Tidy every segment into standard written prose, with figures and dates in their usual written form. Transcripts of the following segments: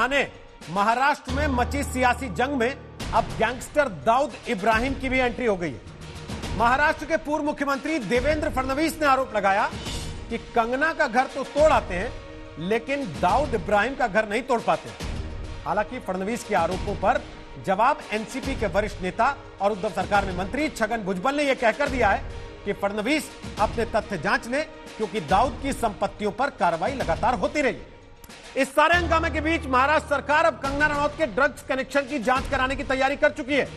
ने महाराष्ट्र में मची सियासी जंग में अब गैंगस्टर दाऊद इब्राहिम की भी एंट्री हो गई है। महाराष्ट्र के पूर्व मुख्यमंत्री देवेंद्र फडणवीस ने आरोप लगाया कि कंगना का घर तो तोड़ आते हैं, लेकिन दाऊद इब्राहिम का घर नहीं तोड़ पाते। हालांकि फडणवीस के आरोपों पर जवाब एनसीपी के वरिष्ठ नेता और उद्धव सरकार में मंत्री छगन भुजबल ने यह कहकर दिया है कि फडणवीस अपने तथ्य जांच लें, क्योंकि दाऊद की संपत्तियों पर कार्रवाई लगातार होती रही। इस सारे हंगामे के बीच महाराष्ट्र सरकार अब कंगना रनौत के ड्रग्स कनेक्शन की जांच कराने की तैयारी कर चुकी है।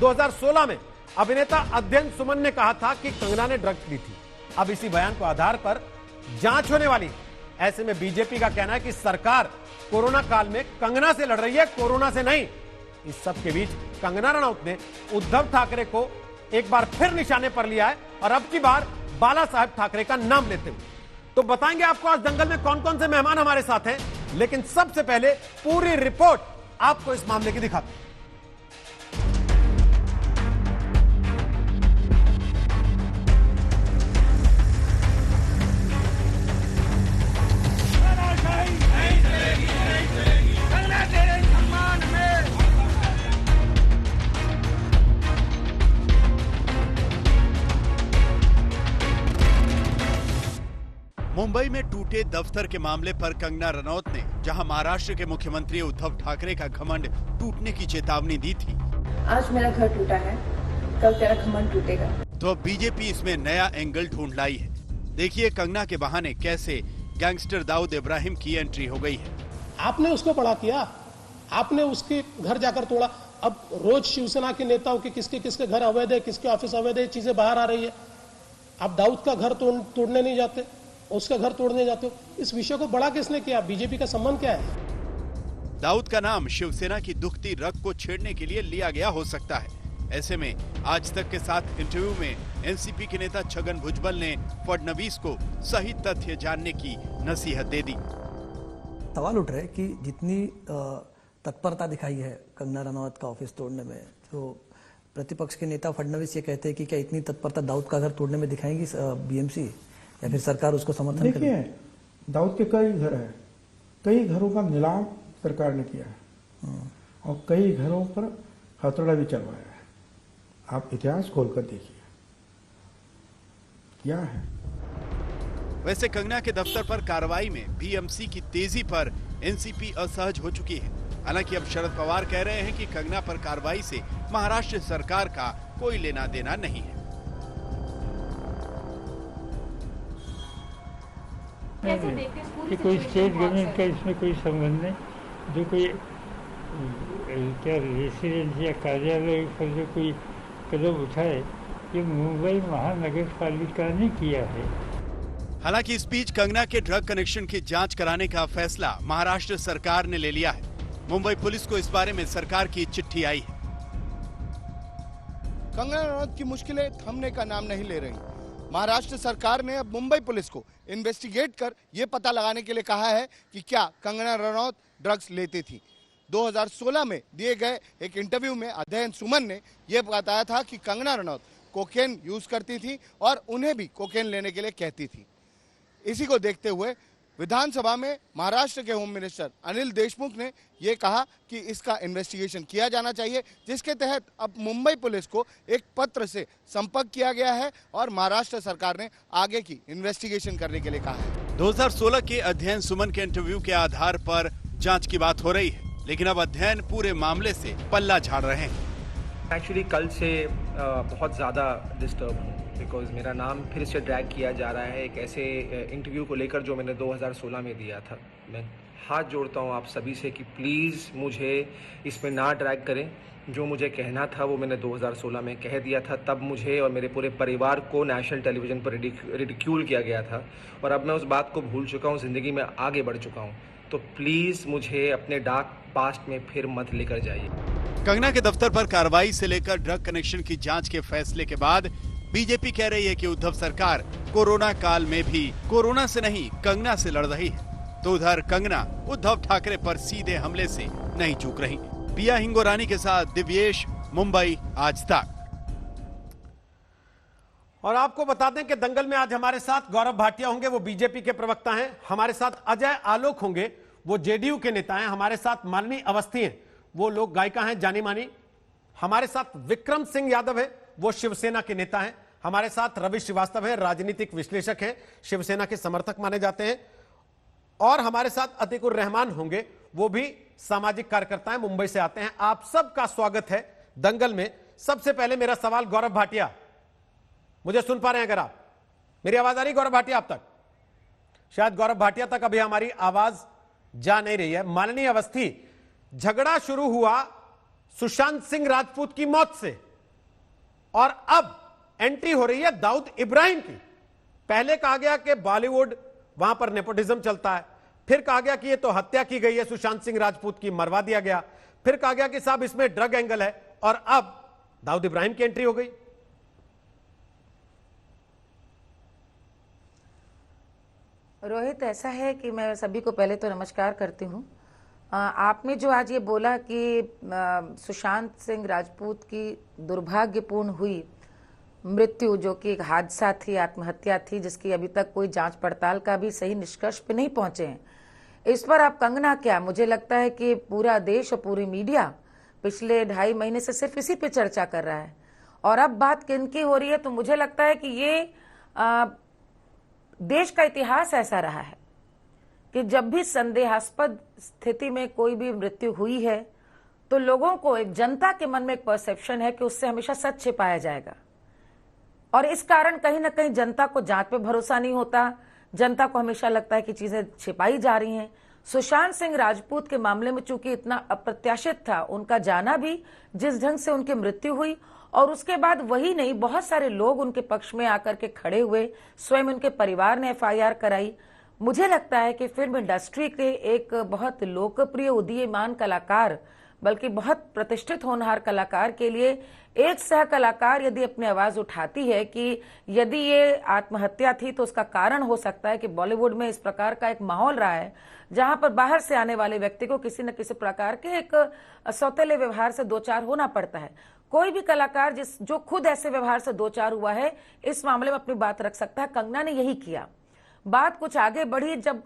2016 में अभिनेता अध्ययन सुमन ने कहा था कि कंगना ने ड्रग्स ली थी। अब इसी बयान को आधार पर जांच होने वाली है। ऐसे में बीजेपी का कहना है कि सरकार कोरोना काल में कंगना से लड़ रही है, कोरोना से नहीं। इस सब के बीच कंगना रनौत ने उद्धव ठाकरे को एक बार फिर निशाने पर लिया है और अब की बार बाला साहब ठाकरे का नाम लेते हुए। तो बताएंगे आपको आज दंगल में कौन कौन से मेहमान हमारे साथ हैं, लेकिन सबसे पहले पूरी रिपोर्ट आपको इस मामले की दिखाते हैं। मुंबई में टूटे दफ्तर के मामले पर कंगना रनौत ने जहां महाराष्ट्र के मुख्यमंत्री उद्धव ठाकरे का घमंड टूटने की चेतावनी दी थी, आज मेरा घर टूटा है, कल तेरा घमंड टूटेगा। तो अब बीजेपी इसमें नया एंगल ढूंढ लाई है। देखिए कंगना के बहाने कैसे गैंगस्टर दाऊद इब्राहिम की एंट्री हो गई है। आपने उसको बड़ा किया, आपने उसके घर जाकर तोड़ा। अब रोज शिवसेना के नेताओं के किसके घर अवैध है, किसके ऑफिस अवैध है, चीजें बाहर आ रही है। आप दाऊद का घर तोड़ने नहीं जाते, उसका घर तोड़ने जाते हो। इस विषय को बड़ा किसने किया? बीजेपी का संबंध क्या है? दाऊद का नाम शिवसेना की दुखती रग को छेड़ने के लिए लिया गया हो सकता है। ऐसे में आज तक के साथ इंटरव्यू में एनसीपी के नेता छगन भुजबल ने फडणवीस को सही तथ्य जानने की नसीहत दे दी। सवाल उठ रहे कि जितनी तत्परता दिखाई है कंगना रनौत का ऑफिस तोड़ने में, तो प्रतिपक्ष के नेता फडणवीस ये कहते हैं कि क्या इतनी तत्परता दाऊद का घर तोड़ने में दिखाएंगी बीएमसी, या फिर सरकार उसको समर्थन करेगी? देखिए, दाऊद के कई घर हैं, कई घरों का नीलाम सरकार ने किया है और कई घरों पर हथौड़ा भी चलवाया है। आप इतिहास खोलकर देखिए क्या है। वैसे कंगना के दफ्तर पर कार्रवाई में बीएमसी की तेजी पर एनसीपी असहज हो चुकी है। हालांकि अब शरद पवार कह रहे हैं कि कंगना पर कार्रवाई से महाराष्ट्र सरकार का कोई लेना देना नहीं है। कि कोई स्टेट गवर्नमेंट का इसमें कोई संबंध नहीं। जो कोई क्या रेसिडेंस या कार्यालय पर जो कोई कदम उठाए, ये मुंबई महानगर पालिका ने किया है। हालांकि इस बीच कंगना के ड्रग कनेक्शन की जांच कराने का फैसला महाराष्ट्र सरकार ने ले लिया है। मुंबई पुलिस को इस बारे में सरकार की चिट्ठी आई है। कंगना रनौत की मुश्किलें थमने का नाम नहीं ले रही। महाराष्ट्र सरकार ने अब मुंबई पुलिस को इन्वेस्टिगेट कर यह पता लगाने के लिए कहा है कि क्या कंगना रनौत ड्रग्स लेती थी। 2016 में दिए गए एक इंटरव्यू में अध्ययन सुमन ने यह बताया था कि कंगना रनौत कोकेन यूज करती थी और उन्हें भी कोकेन लेने के लिए कहती थी। इसी को देखते हुए विधानसभा में महाराष्ट्र के होम मिनिस्टर अनिल देशमुख ने यह कहा कि इसका इन्वेस्टिगेशन किया जाना चाहिए, जिसके तहत अब मुंबई पुलिस को एक पत्र से संपर्क किया गया है और महाराष्ट्र सरकार ने आगे की इन्वेस्टिगेशन करने के लिए कहा है। 2016 के अध्ययन सुमन के इंटरव्यू के आधार पर जांच की बात हो रही है, लेकिन अब अध्ययन पूरे मामले से पल्ला झाड़ रहे हैं। एक्चुअली कल से बहुत ज़्यादा डिस्टर्ब हूँ, बिकॉज मेरा नाम फिर से ड्रैग किया जा रहा है एक ऐसे इंटरव्यू को लेकर जो मैंने 2016 में दिया था। मैं हाथ जोड़ता हूँ आप सभी से कि प्लीज़ मुझे इसमें ना ड्रैग करें। जो मुझे कहना था वो मैंने 2016 में कह दिया था। तब मुझे और मेरे पूरे परिवार को नेशनल टेलीविज़न पर रिडिक्यूल किया गया था और अब मैं उस बात को भूल चुका हूँ, ज़िंदगी में आगे बढ़ चुका हूँ। तो प्लीज़ मुझे अपने डार्क पास्ट में फिर मत लेकर जाइए। कंगना के दफ्तर पर कार्रवाई से लेकर ड्रग कनेक्शन की जांच के फैसले के बाद बीजेपी कह रही है कि उद्धव सरकार कोरोना काल में भी कोरोना से नहीं कंगना से लड़ रही है। तो उधर कंगना उद्धव ठाकरे पर सीधे हमले से नहीं चूक रही। पिया हिंगोरानी के साथ दिव्येश, मुंबई आज तक। और आपको बता दें कि दंगल में आज हमारे साथ गौरव भाटिया होंगे, वो बीजेपी के प्रवक्ता हैं। हमारे साथ अजय आलोक होंगे, वो जेडीयू के नेता हैं। हमारे साथ मालिनी अवस्थी हैं, वो लोग गायिका हैं जानी मानी। हमारे साथ विक्रम सिंह यादव है, वो शिवसेना के नेता हैं। हमारे साथ रवि श्रीवास्तव है, राजनीतिक विश्लेषक हैं, शिवसेना के समर्थक माने जाते हैं। और हमारे साथ अतीकुर रहमान होंगे, वो भी सामाजिक कार्यकर्ता हैं, मुंबई से आते हैं। आप सबका स्वागत है दंगल में। सबसे पहले मेरा सवाल गौरव भाटिया, मुझे सुन पा रहे हैं अगर आप? मेरी आवाज आ रही गौरव भाटिया आप तक? शायद गौरव भाटिया तक अभी हमारी आवाज जा नहीं रही है। मालिनी अवस्थी, झगड़ा शुरू हुआ सुशांत सिंह राजपूत की मौत से और अब एंट्री हो रही है दाऊद इब्राहिम की। पहले कहा गया कि बॉलीवुड, वहां पर नेपोटिज्म चलता है, फिर कहा गया कि ये तो हत्या की गई है सुशांत सिंह राजपूत की, मरवा दिया गया, फिर कहा गया कि साहब इसमें ड्रग एंगल है, और अब दाऊद इब्राहिम की एंट्री हो गई। रोहित, ऐसा है कि मैं सभी को पहले तो नमस्कार करती हूँ। आपने जो आज ये बोला कि सुशांत सिंह राजपूत की दुर्भाग्यपूर्ण हुई मृत्यु, जो कि एक हादसा थी, आत्महत्या थी, जिसकी अभी तक कोई जांच पड़ताल का भी सही निष्कर्ष पे नहीं पहुंचे हैं, इस पर आप कंगना क्या, मुझे लगता है कि पूरा देश और पूरी मीडिया पिछले 2.5 महीने से सिर्फ इसी पे चर्चा कर रहा है। और अब बात किनकी हो रही है, तो मुझे लगता है कि ये देश का इतिहास ऐसा रहा है कि जब भी संदेहास्पद स्थिति में कोई भी मृत्यु हुई है तो लोगों को, एक जनता के मन में एक परसेप्शन है कि उससे हमेशा सच छिपाया जाएगा, और इस कारण कहीं ना कहीं जनता को जांच पे भरोसा नहीं होता। जनता को हमेशा लगता है कि चीजें छिपाई जा रही हैं। सुशांत सिंह राजपूत के मामले में चूंकि इतना अप्रत्याशित था उनका जाना भी, जिस ढंग से उनकी मृत्यु हुई, और उसके बाद वही नहीं, बहुत सारे लोग उनके पक्ष में आकर के खड़े हुए, स्वयं उनके परिवार ने FIR कराई। मुझे लगता है कि फिल्म इंडस्ट्री के एक बहुत लोकप्रिय उदीयमान कलाकार, बल्कि बहुत प्रतिष्ठित होनहार कलाकार के लिए एक सह कलाकार यदि अपनी आवाज उठाती है कि यदि ये आत्महत्या थी तो उसका कारण हो सकता है कि बॉलीवुड में इस प्रकार का एक माहौल रहा है जहां पर बाहर से आने वाले व्यक्ति को किसी न किसी प्रकार के एक सौतेले व्यवहार से 2-4 होना पड़ता है। कोई भी कलाकार जो खुद ऐसे व्यवहार से 2-4 हुआ है, इस मामले में अपनी बात रख सकता है। कंगना ने यही किया। बात कुछ आगे बढ़ी जब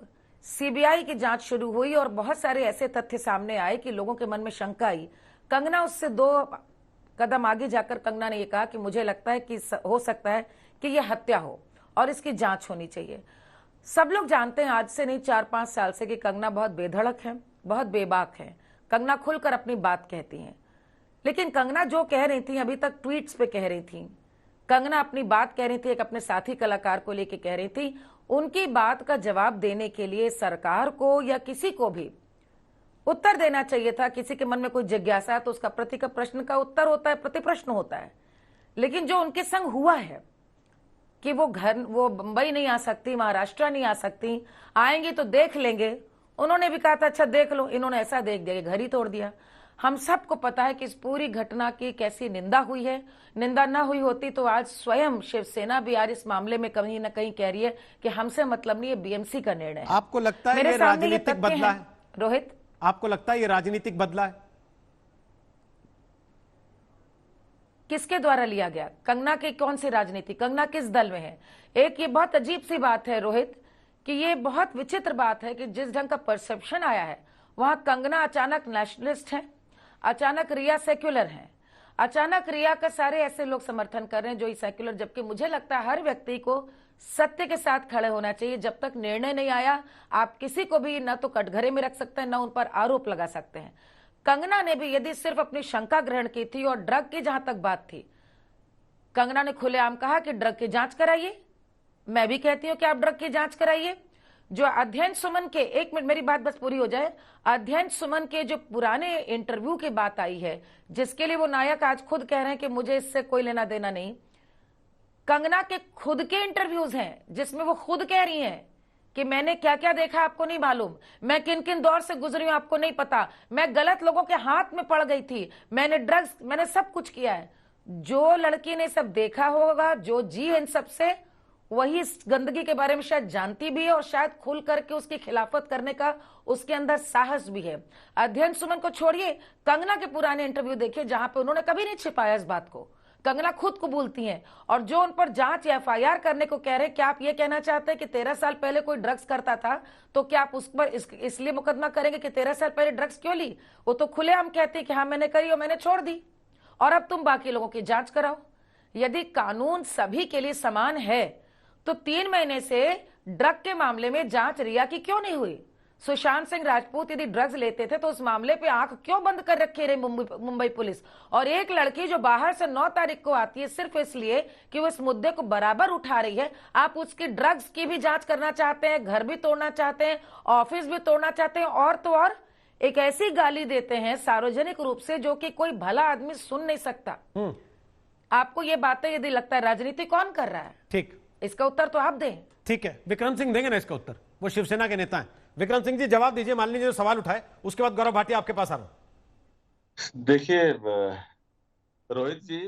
CBI की जांच शुरू हुई और बहुत सारे ऐसे तथ्य सामने आए कि लोगों के मन में शंका आई। कंगना उससे 2 कदम आगे जाकर कंगना ने यह कहा कि मुझे लगता है कि हो सकता है कि यह हत्या हो और इसकी जांच होनी चाहिए। सब लोग जानते हैं आज से नहीं 4-5 साल से कि कंगना बहुत बेधड़क है, बहुत बेबाक है। कंगना खुलकर अपनी बात कहती हैं, लेकिन कंगना जो कह रही थी अभी तक ट्वीट्स पे कह रही थी। कंगना अपनी बात कह रही थी, एक अपने साथी कलाकार को लेके कह रही थी। उनकी बात का जवाब देने के लिए सरकार को या किसी को भी उत्तर देना चाहिए था। किसी के मन में कोई जिज्ञासा है तो उसका प्रति का प्रश्न का उत्तर होता है, प्रति प्रश्न होता है। लेकिन जो उनके संग हुआ है कि वो मुंबई नहीं आ सकती, महाराष्ट्र नहीं आ सकती, आएंगी तो देख लेंगे, उन्होंने भी कहा था अच्छा देख लो, इन्होंने ऐसा देख दिया कि घर ही तोड़ दिया। हम सबको पता है कि इस पूरी घटना की कैसी निंदा हुई है। निंदा ना हुई होती तो आज स्वयं शिवसेना भी आज इस मामले में कहीं ना कहीं कह रही है कि हमसे मतलब नहीं, ये BMC का निर्णय है। आपको लगता है ये राजनीतिक बदला है रोहित? आपको लगता है ये राजनीतिक बदला है? किसके द्वारा लिया गया? कंगना की कौन सी राजनीति? कंगना किस दल में है? एक ये बहुत अजीब सी बात है रोहित, कि ये बहुत विचित्र बात है कि जिस ढंग का परसेप्शन आया है वहां कंगना अचानक नेशनलिस्ट है, अचानक रिया सेक्युलर है, अचानक रिया का सारे ऐसे लोग समर्थन कर रहे हैं जो ही सेक्युलर। जबकि मुझे लगता है हर व्यक्ति को सत्य के साथ खड़े होना चाहिए। जब तक निर्णय नहीं आया आप किसी को भी न तो कटघरे में रख सकते हैं, न उन पर आरोप लगा सकते हैं। कंगना ने भी यदि सिर्फ अपनी शंका ग्रहण की थी और ड्रग की जहां तक बात थी, कंगना ने खुलेआम कहा कि ड्रग की जांच कराइए। मैं भी कहती हूं कि आप ड्रग की जांच कराइए। जो अध्ययन सुमन के, 1 मिनट मेरी बात बस पूरी हो जाए, अध्ययन सुमन के जो पुराने इंटरव्यू की बात आई है, जिसके लिए वो नायक आज खुद कह रहे हैं कि मुझे इससे कोई लेना देना नहीं, कंगना के खुद के इंटरव्यूज हैं जिसमें वो खुद कह रही हैं कि मैंने क्या क्या देखा आपको नहीं मालूम, मैं किन किन दौर से गुजरी हूं आपको नहीं पता, मैं गलत लोगों के हाथ में पड़ गई थी, मैंने ड्रग्स, मैंने सब कुछ किया है। जो लड़की ने सब देखा होगा, जो जी इन सब से, वही इस गंदगी के बारे में शायद जानती भी है और शायद खुल करके उसकी खिलाफत करने का उसके अंदर साहस भी है। अध्ययन सुमन को छोड़िए, कंगना के पुराने इंटरव्यू देखिए जहां पे उन्होंने कभी नहीं छिपाया इस बात को। कंगना खुद कबूलती हैं। और जो उन पर जांच या एफआईआर करने को कह रहे हैं, क्या आप ये कहना चाहते हैं कि 13 साल पहले कोई ड्रग्स करता था तो क्या आप उस पर इसलिए मुकदमा करेंगे कि 13 साल पहले ड्रग्स क्यों ली? वो तो खुलेआम कहती है कि हाँ मैंने करी और मैंने छोड़ दी, और अब तुम बाकी लोगों की जांच कराओ। यदि कानून सभी के लिए समान है तो 3 महीने से ड्रग के मामले में जांच रिया की क्यों नहीं हुई? सुशांत सिंह राजपूत यदि ड्रग्स लेते थे तो उस मामले पे आंख क्यों बंद कर रखी रही मुंबई पुलिस? और एक लड़की जो बाहर से 9 तारीख को आती है सिर्फ इसलिए कि वो इस मुद्दे को बराबर उठा रही है, आप उसकी ड्रग्स की भी जांच करना चाहते हैं, घर भी तोड़ना चाहते हैं, ऑफिस भी तोड़ना चाहते हैं, और तो और एक ऐसी गाली देते हैं सार्वजनिक रूप से जो कि कोई भला आदमी सुन नहीं सकता। आपको ये बातें यदि लगता है राजनीति कौन कर रहा है, ठीक, इसका उत्तर तो आप दें। ठीक है, विक्रम सिंह देंगे ना इसका उत्तर, वो शिवसेना के नेता हैं। विक्रम सिंह जी जवाब दीजिए, मान लीजिए जो सवाल उठाए, उसके बाद गौरव भाटिया आपके पास आ रहा हूं। देखिए रोहित जी,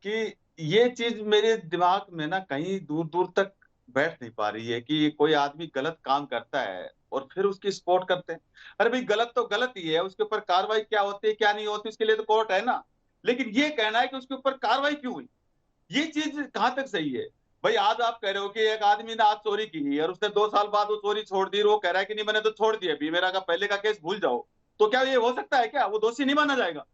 कि ये चीज मेरे दिमाग में ना कहीं दूर दूर तक बैठ नहीं पा रही है कि कोई आदमी गलत काम करता है और फिर उसकी सपोर्ट करते हैं। अरे भाई गलत तो गलत ही है, उसके ऊपर कार्रवाई क्या होती है क्या नहीं होती उसके लिए तो कोर्ट है ना। लेकिन ये कहना है कि उसके ऊपर कार्रवाई क्यों हुई, ये चीज कहां तक सही है? भाई आज आप कह रहे हो कि एक आदमी ने आज चोरी की और उसने 2 साल बाद वो चोरी छोड़ दी, वो कह रहा है कि नहीं मैंने तो छोड़ दी, अभी मेरा पहले का केस भूल जाओ, तो क्या ये हो सकता है? क्या वो दोषी नहीं माना जाएगा?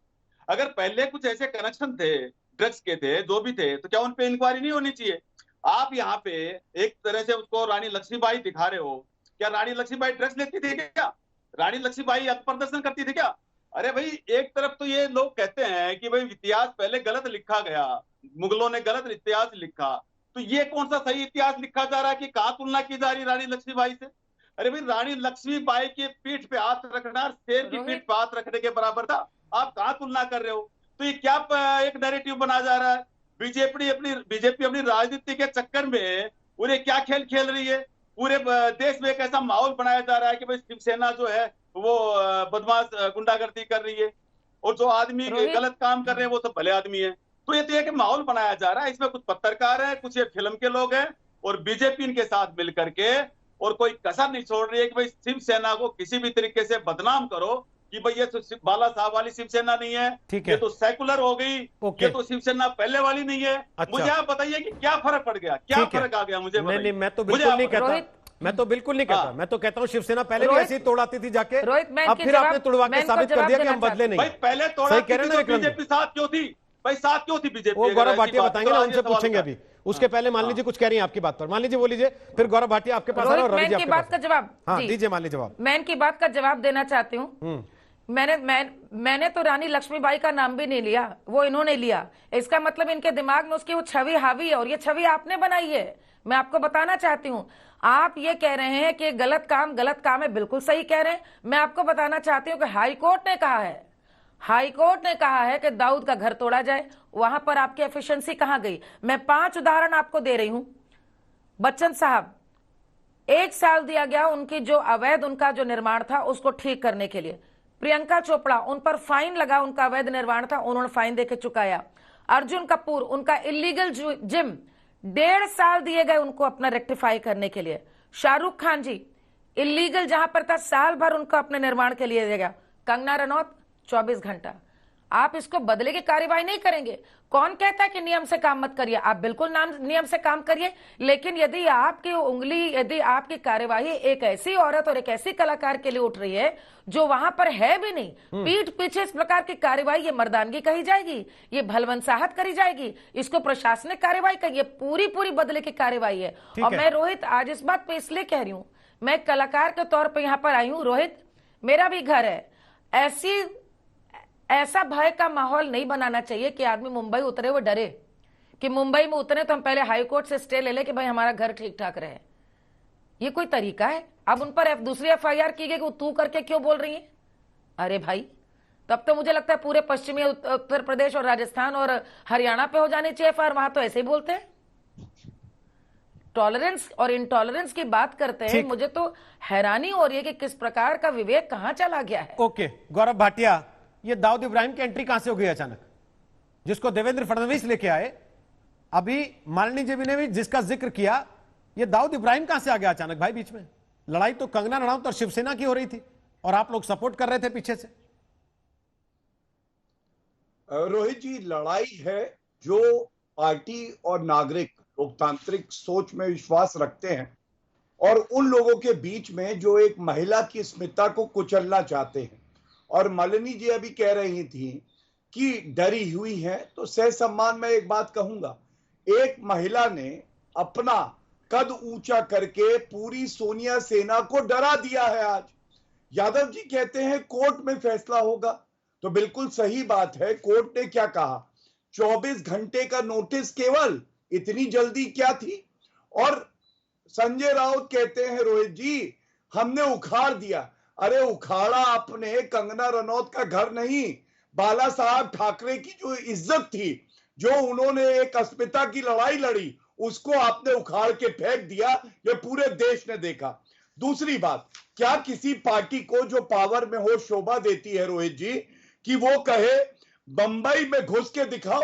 अगर पहले कुछ ऐसे कनेक्शन थे ड्रग्स के थे जो भी थे तो क्या उन पे इंक्वायरी नहीं होनी चाहिए? आप यहाँ पे एक तरह से उसको रानी लक्ष्मीबाई दिखा रहे हो। क्या रानी लक्ष्मीबाई ड्रग्स लेती थी क्या? रानी लक्ष्मीबाई प्रदर्शन करती थी क्या? अरे भाई एक तरफ तो ये लोग कहते हैं कि भाई इतिहास पहले गलत लिखा गया, मुगलों ने गलत इतिहास लिखा, तो ये कौन सा सही इतिहास लिखा जा रहा है कि कहां तुलना की जा रही रानी लक्ष्मीबाई से? अरे भाई रानी लक्ष्मीबाई के पीठ पे हाथ रखना शेर की पीठ पे हाथ रखने के बराबर था, आप कहां तुलना कर रहे हो? तो ये क्या एक नैरेटिव बना जा रहा है? बीजेपी अपनी राजनीति के चक्कर में उन्हें क्या खेल खेल रही है? पूरे देश में एक ऐसा माहौल बनाया जा रहा है कि भाई शिवसेना जो है वो बदमाश गुंडागर्दी कर रही है और जो आदमी गलत काम कर रहे हैं वो सब भले आदमी है। तो ये तो एक माहौल बनाया जा रहा है, इसमें कुछ पत्रकार है, कुछ ये फिल्म के लोग हैं और बीजेपी इनके साथ मिलकर के, और कोई कसर नहीं छोड़ रही है कि भाई शिवसेना को किसी भी तरीके से बदनाम करो कि भाई ये तो बाला साहब वाली शिवसेना नहीं है, ये तो सेकुलर हो गई, ये तो शिवसेना पहले वाली नहीं है। अच्छा। मुझे आप बताइए कि क्या फर्क पड़ गया, क्या फर्क आ गया? मुझे नहीं, मैं तो बिल्कुल नहीं कहता, मैं तो बिल्कुल नहीं कहता, मैं तो कहता हूँ शिवसेना पहले भी ऐसी तोड़ाती थी जाके, अब फिर आपने तोड़वा के साबित कर दिया कि हम बदले नहीं। भाई पहले तोड़ाती थी, बीजेपी साथ क्यों थी? भाई साथ क्यों थी बीजेपी? वो गौरव भाटिया बताएंगे ना, उनसे पूछेंगे अभी। उसके पहले मान लीजिए कुछ कह रही हैं आपकी बात पर, मान लीजिए वो लीजिए, फिर गौरव भाटिया आपके पास और रवि जी आपके पास। का जवाब दीजिए, मान लीजिए जवाब। मैं इनकी बात का जवाब देना चाहती हूँ। मैंने तो रानी लक्ष्मीबाई का नाम भी नहीं लिया, वो इन्होंने लिया। इसका मतलब इनके दिमाग में उसकी वो छवि हावी है और ये छवि आपने बनाई है। मैं आपको बताना चाहती हूँ, आप ये कह रहे हैं कि गलत काम है, बिल्कुल सही कह रहे हैं। मैं आपको बताना चाहती हूँ कि हाई कोर्ट ने कहा है कि दाऊद का घर तोड़ा जाए। वहां पर आपकी एफिशिएंसी कहां गई? मैं 5 उदाहरण आपको दे रही हूं। बच्चन साहब 1 साल दिया गया उनकी जो अवैध उनका जो निर्माण था उसको ठीक करने के लिए। प्रियंका चोपड़ा, उन पर फाइन लगा, उनका अवैध निर्माण था, उन्होंने फाइन देके चुकाया। अर्जुन कपूर, उनका इलीगल जिम 1.5 साल दिए गए उनको अपना रेक्टिफाई करने के लिए। शाहरुख खान जी इलीगल जहां पर था, साल भर उनको अपने निर्माण के लिए दिया गया। कंगना रनौत 24 घंटा। आप इसको बदले की कार्यवाही नहीं करेंगे? कौन कहता है कि नियम से काम मत करिए? आप बिल्कुल नियम से काम करिए, लेकिन यदि आपकी कार्यवाही एक ऐसी औरत और एक ऐसी कलाकार के लिए उठ रही है जो वहां पर है भी नहीं, पीठ पीछे इस प्रकार की कार्यवाही, ये मर्दानगी कही जाएगी? ये भलवंसाहत करी जाएगी? इसको प्रशासनिक कार्यवाही कहिए? पूरी बदले की कार्यवाही है। और मैं रोहित आज इस बात पे इसलिए कह रही हूं, मैं कलाकार के तौर पर यहां पर आई हूं। रोहित, मेरा भी घर है, ऐसा भय का माहौल नहीं बनाना चाहिए कि आदमी मुंबई उतरे हुए डरे कि मुंबई में उतरे तो हम पहले हाई कोर्ट से स्टे ले ले कि भाई हमारा घर ठीक ठाक रहे। ये कोई तरीका है? अब उन पर दूसरी एफआईआर की गई कि वो तू करके क्यों बोल रही है? अरे भाई, तब तो मुझे लगता है पूरे पश्चिमी उत्तर प्रदेश और राजस्थान और हरियाणा पे हो जानी चाहिए एफआईआर। वहां तो ऐसे ही बोलते हैं, टॉलरेंस और इंटॉलरेंस की बात करते हैं। मुझे तो हैरानी हो रही है कि किस प्रकार का विवेक कहां चला गया है। ओके, गौरव भाटिया, ये दाऊद इब्राहिम की एंट्री कहां से हो गई अचानक, जिसको देवेंद्र फडणवीस लेके आए? अभी माननीय जी ने भी जिसका जिक्र किया, ये दाऊद इब्राहिम कहां से आ गया अचानक भाई बीच में? लड़ाई तो कंगना रनौत और शिवसेना की हो रही थी और आप लोग सपोर्ट कर रहे थे पीछे से। रोहित जी, लड़ाई है जो पार्टी और नागरिक लोकतांत्रिक सोच में विश्वास रखते हैं और उन लोगों के बीच में जो एक महिला की अस्मिता को कुचलना चाहते हैं। और मालिनी जी अभी कह रही थी कि डरी हुई है, तो सह सम्मान में एक बात कहूंगा, एक महिला ने अपना कद ऊंचा करके पूरी सोनिया सेना को डरा दिया है। आज यादव जी कहते हैं कोर्ट में फैसला होगा, तो बिल्कुल सही बात है। कोर्ट ने क्या कहा, 24 घंटे का नोटिस, केवल इतनी जल्दी क्या थी। और संजय राउत कहते हैं रोहित जी हमने उखाड़ दिया। अरे उखाड़ा आपने कंगना रनौत का घर नहीं, बाला साहब ठाकरे की जो इज्जत थी, जो उन्होंने एक अस्मिता की लड़ाई लड़ी, उसको आपने उखाड़ के फेंक दिया। ये पूरे देश ने देखा। दूसरी बात, क्या किसी पार्टी को जो पावर में हो शोभा देती है रोहित जी कि वो कहे बंबई में घुस के दिखाओ?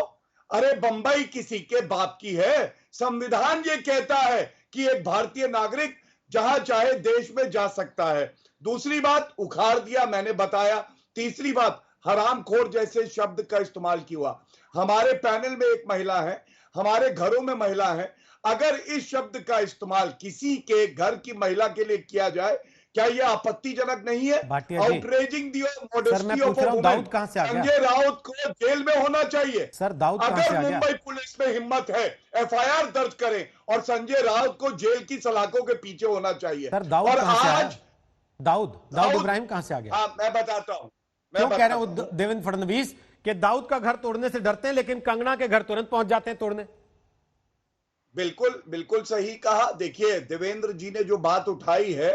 अरे बंबई किसी के बाप की है। संविधान ये कहता है कि एक भारतीय नागरिक जहां चाहे देश में जा सकता है। दूसरी बात, उखाड़ दिया, मैंने बताया। तीसरी बात, हरामखोर जैसे शब्द का इस्तेमाल किया। हमारे पैनल में एक महिला है, हमारे घरों में महिला है। अगर इस शब्द का इस्तेमाल किसी के घर की महिला के लिए किया जाए, क्या यह आपत्तिजनक नहीं है? Outraging the modesty of a woman. Sanjay Raut को जेल में होना चाहिए। सर दाऊद कहां से आ गया? अगर मुंबई पुलिस में हिम्मत है, एफआईआर दर्ज करें और संजय राउत को जेल की सलाखों के पीछे होना चाहिए। सर दाऊद और कहां से आया? आज दाऊद इब्राहिम कहां से आ गया? हाँ, मैं बताता हूं। क्यों कह रहे हैं देवेंद्र फडणवीस कि दाऊद का घर तोड़ने से डरते हैं, लेकिन कंगना के घर तुरंत पहुंच जाते हैं तोड़ने? बिल्कुल बिल्कुल सही कहा। देखिए, देवेंद्र जी ने जो बात उठाई है,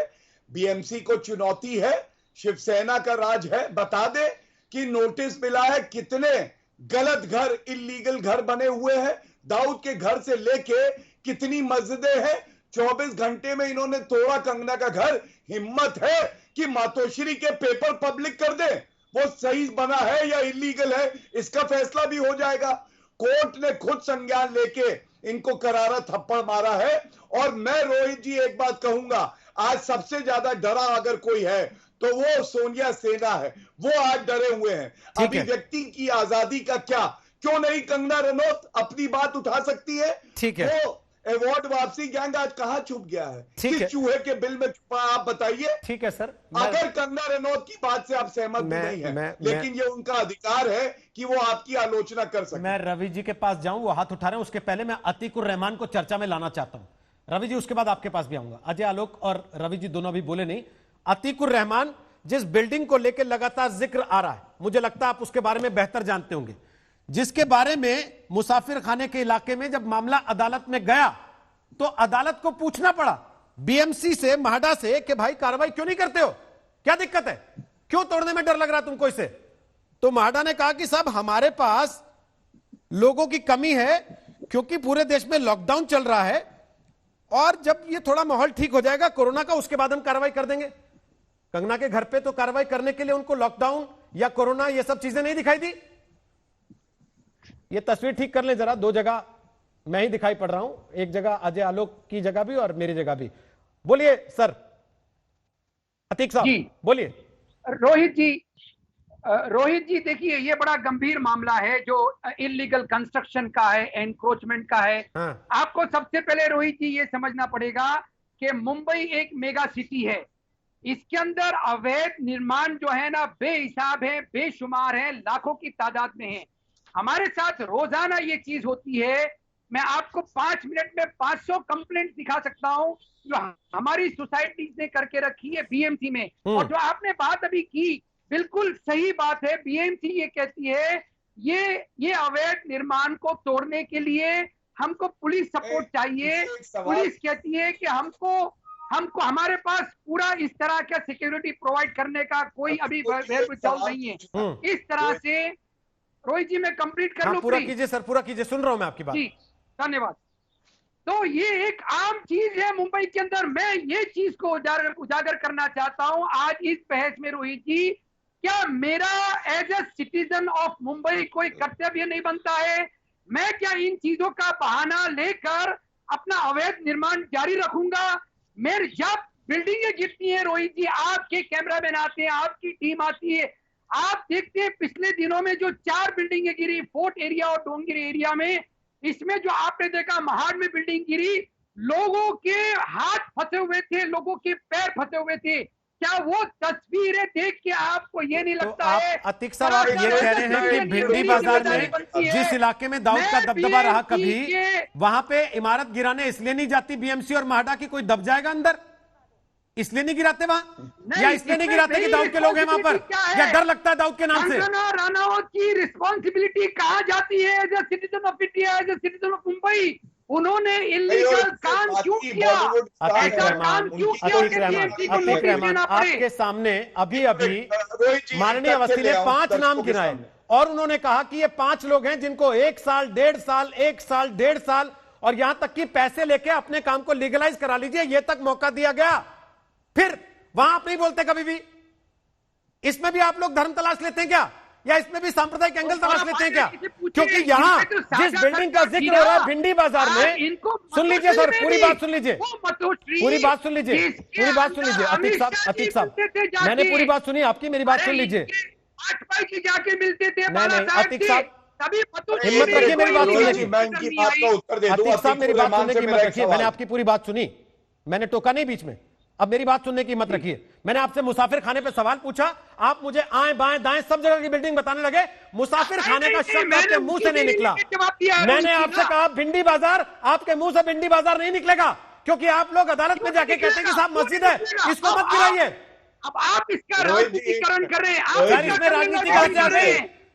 बीएमसी को चुनौती है, शिवसेना का राज है। बता दे कि नोटिस मिला है, कितने गलत घर, इलीगल घर बने हुए हैं। दाऊद के घर से लेके कितनी मस्जिदें हैं। 24 घंटे में इन्होंने तोड़ा कंगना का घर। हिम्मत है कि मातोश्री के पेपर पब्लिक कर दे, वो सही बना है या इलीगल है, इसका फैसला भी हो जाएगा। कोर्ट ने खुद संज्ञान लेके इनको करारा थप्पड़ मारा है। और मैं रोहित जी एक बात कहूंगा, आज सबसे ज्यादा डरा अगर कोई है तो वो सोनिया सेना है। वो आज डरे हुए हैं। अभिव्यक्ति की आजादी का क्या, क्यों नहीं कंगना रनौत अपनी बात उठा सकती है? ठीक है। वो अवार्ड वापसी गैंग आज कहां छुप गया है? किस चूहे के बिल में छुपा, आप बताइए। ठीक है सर। अगर कंगना रनौत की बात से आप सहमत नहीं है, लेकिन ये उनका अधिकार है कि वो आपकी आलोचना कर सकते। मैं रवि जी के पास जाऊं, वो हाथ उठा रहे हैं। उसके पहले मैं अतीकुर रहमान को चर्चा में लाना चाहता हूं। रवि जी, उसके बाद आपके पास भी आऊंगा। अजय आलोक और रवि जी दोनों अभी बोले नहीं। अतीकुर रहमान, जिस बिल्डिंग को लेकर लगातार जिक्र आ रहा है, मुझे लगता है आप उसके बारे में बेहतर जानते होंगे, जिसके बारे में मुसाफिर खाने के इलाके में जब मामला अदालत में गया तो अदालत को पूछना पड़ा बीएमसी से, महाडा से, कि भाई कार्रवाई क्यों नहीं करते हो, क्या दिक्कत है, क्यों तोड़ने में डर लग रहा तुमको इसे? तो महाडा ने कहा कि साहब हमारे पास लोगों की कमी है, क्योंकि पूरे देश में लॉकडाउन चल रहा है, और जब ये थोड़ा माहौल ठीक हो जाएगा कोरोना का, उसके बाद हम कार्रवाई कर देंगे। कंगना के घर पे तो कार्रवाई करने के लिए उनको लॉकडाउन या कोरोना ये सब चीजें नहीं दिखाई दी। ये तस्वीर ठीक कर लें जरा, दो जगह मैं ही दिखाई पड़ रहा हूं, एक जगह अजय आलोक की जगह भी और मेरी जगह भी। बोलिए सर, अतीक साहब बोलिए। रोहित जी देखिए, ये बड़ा गंभीर मामला है जो इलीगल कंस्ट्रक्शन का है, एनक्रोचमेंट का है। आपको सबसे पहले रोहित जी ये समझना पड़ेगा कि मुंबई एक मेगा सिटी है। इसके अंदर अवैध निर्माण जो है ना, बेहिसाब है, बेशुमार है, लाखों की तादाद में है। हमारे साथ रोजाना ये चीज होती है। मैं आपको 5 मिनट में 500 कंप्लेंट दिखा सकता हूं जो हमारी सोसाइटीज ने करके रखी है बीएमसी में। और जो आपने बात अभी की, बिल्कुल सही बात है। बीएमसी ये कहती है ये अवैध निर्माण को तोड़ने के लिए हमको पुलिस सपोर्ट चाहिए। पुलिस कहती है कि हमको हमारे पास पूरा इस तरह का सिक्योरिटी प्रोवाइड करने का कोई अभी विचार नहीं है। इस तरह से रोहित जी मैं कंप्लीट कर लूं? पूरा कीजिए सर, पूरा कीजिए, सुन रहा हूं मैं आपकी बात। जी धन्यवाद। तो ये एक आम चीज है मुंबई के अंदर। मैं ये चीज को उजागर करना चाहता हूं आज इस बहस में रोहित जी। क्या मेरा as a citizen of Mumbai कोई कर्तव्य नहीं बनता है? मैं क्या इन चीजों का बहाना लेकर अपना अवैध निर्माण जारी रखूंगा? मेरे जब बिल्डिंगें गिरती हैं रोहित जी, आपके कैमरामैन आते हैं, आपकी टीम आती है, आप देखते हैं पिछले दिनों में जो 4 बिल्डिंगें गिरी फोर्ट एरिया और डोंगरी एरिया में, इसमें जो आपने देखा महाड़ में बिल्डिंग गिरी, लोगों के हाथ फंसे हुए थे, लोगों के पैर फंसे हुए थे। क्या वो तस्वीरें देख के आपको ये नहीं लगता है? अतीक साहब, आप ये कह रहे हैं कि भिंडी बाजार में जिस इलाके में दाऊद का दबदबा रहा कभी, वहां पे इमारत गिराने इसलिए नहीं जाती बीएमसी और माहडा की कोई दब जाएगा अंदर, इसलिए नहीं गिराते वहां, या इसलिए नहीं गिराते कि दाऊद के लोग हैं वहां पर, या डर लगता है दाऊद के नाम से? कंगना रनौत की रिस्पॉन्सिबिलिटी कहाँ जाती है as a citizen of India, as a citizen of Mumbai? उन्होंने इलीगल काम क्यों किया? अतीक रहमान, आपके सामने अभी अभी माननीय अवस्थी ने 5 नाम गिनाए और उन्होंने कहा कि ये 5 लोग हैं जिनको 1 साल, 1.5 साल और यहां तक कि पैसे लेके अपने काम को लीगलाइज करा लीजिए, ये तक मौका दिया गया। फिर वहां आप नहीं बोलते कभी भी? इसमें भी आप लोग धर्म तलाश लेते हैं क्या, या इसमें भी सांप्रदायिक एंगल तलाश लेते हैं क्या? क्योंकि यहां जिस बिल्डिंग का जिक्र हो रहा है भिंडी बाजार में, सुन लीजिए सर, पूरी बात सुन लीजिए, पूरी बात सुन लीजिए, पूरी बात सुन लीजिए। अतीक साहब, मैंने पूरी बात सुनी आपकी, मेरी बात सुन लीजिए। जाके मिलते थे। नहीं, अतीक साहब हिम्मत रखिए मेरी बात सुनने की। अतीक साहब मेरी बात सुनने की हिम्मत रखिए, मैंने आपकी पूरी बात सुनी, मैंने टोका नहीं बीच में, अब मेरी बात सुनने की हिम्मत रखिए। मैंने आपसे मुसाफिर खाने पे सवाल पूछा, आप मुझे आए बाएं दाएं सब जगह की बिल्डिंग बताने लगे, मुसाफिर खाने का शब्द आपके मुंह से नहीं निकला। मैंने आपसे कहा भिंडी बाजार, आपके मुंह से भिंडी बाजार नहीं निकलेगा, क्योंकि आप लोग अदालत में जाके कहते हैं कि साहब मस्जिद है, इसको मत गिराइए। अब आप इसका राजनीतिकरण कर रहे हैं, इसमें राजनीति आ गई।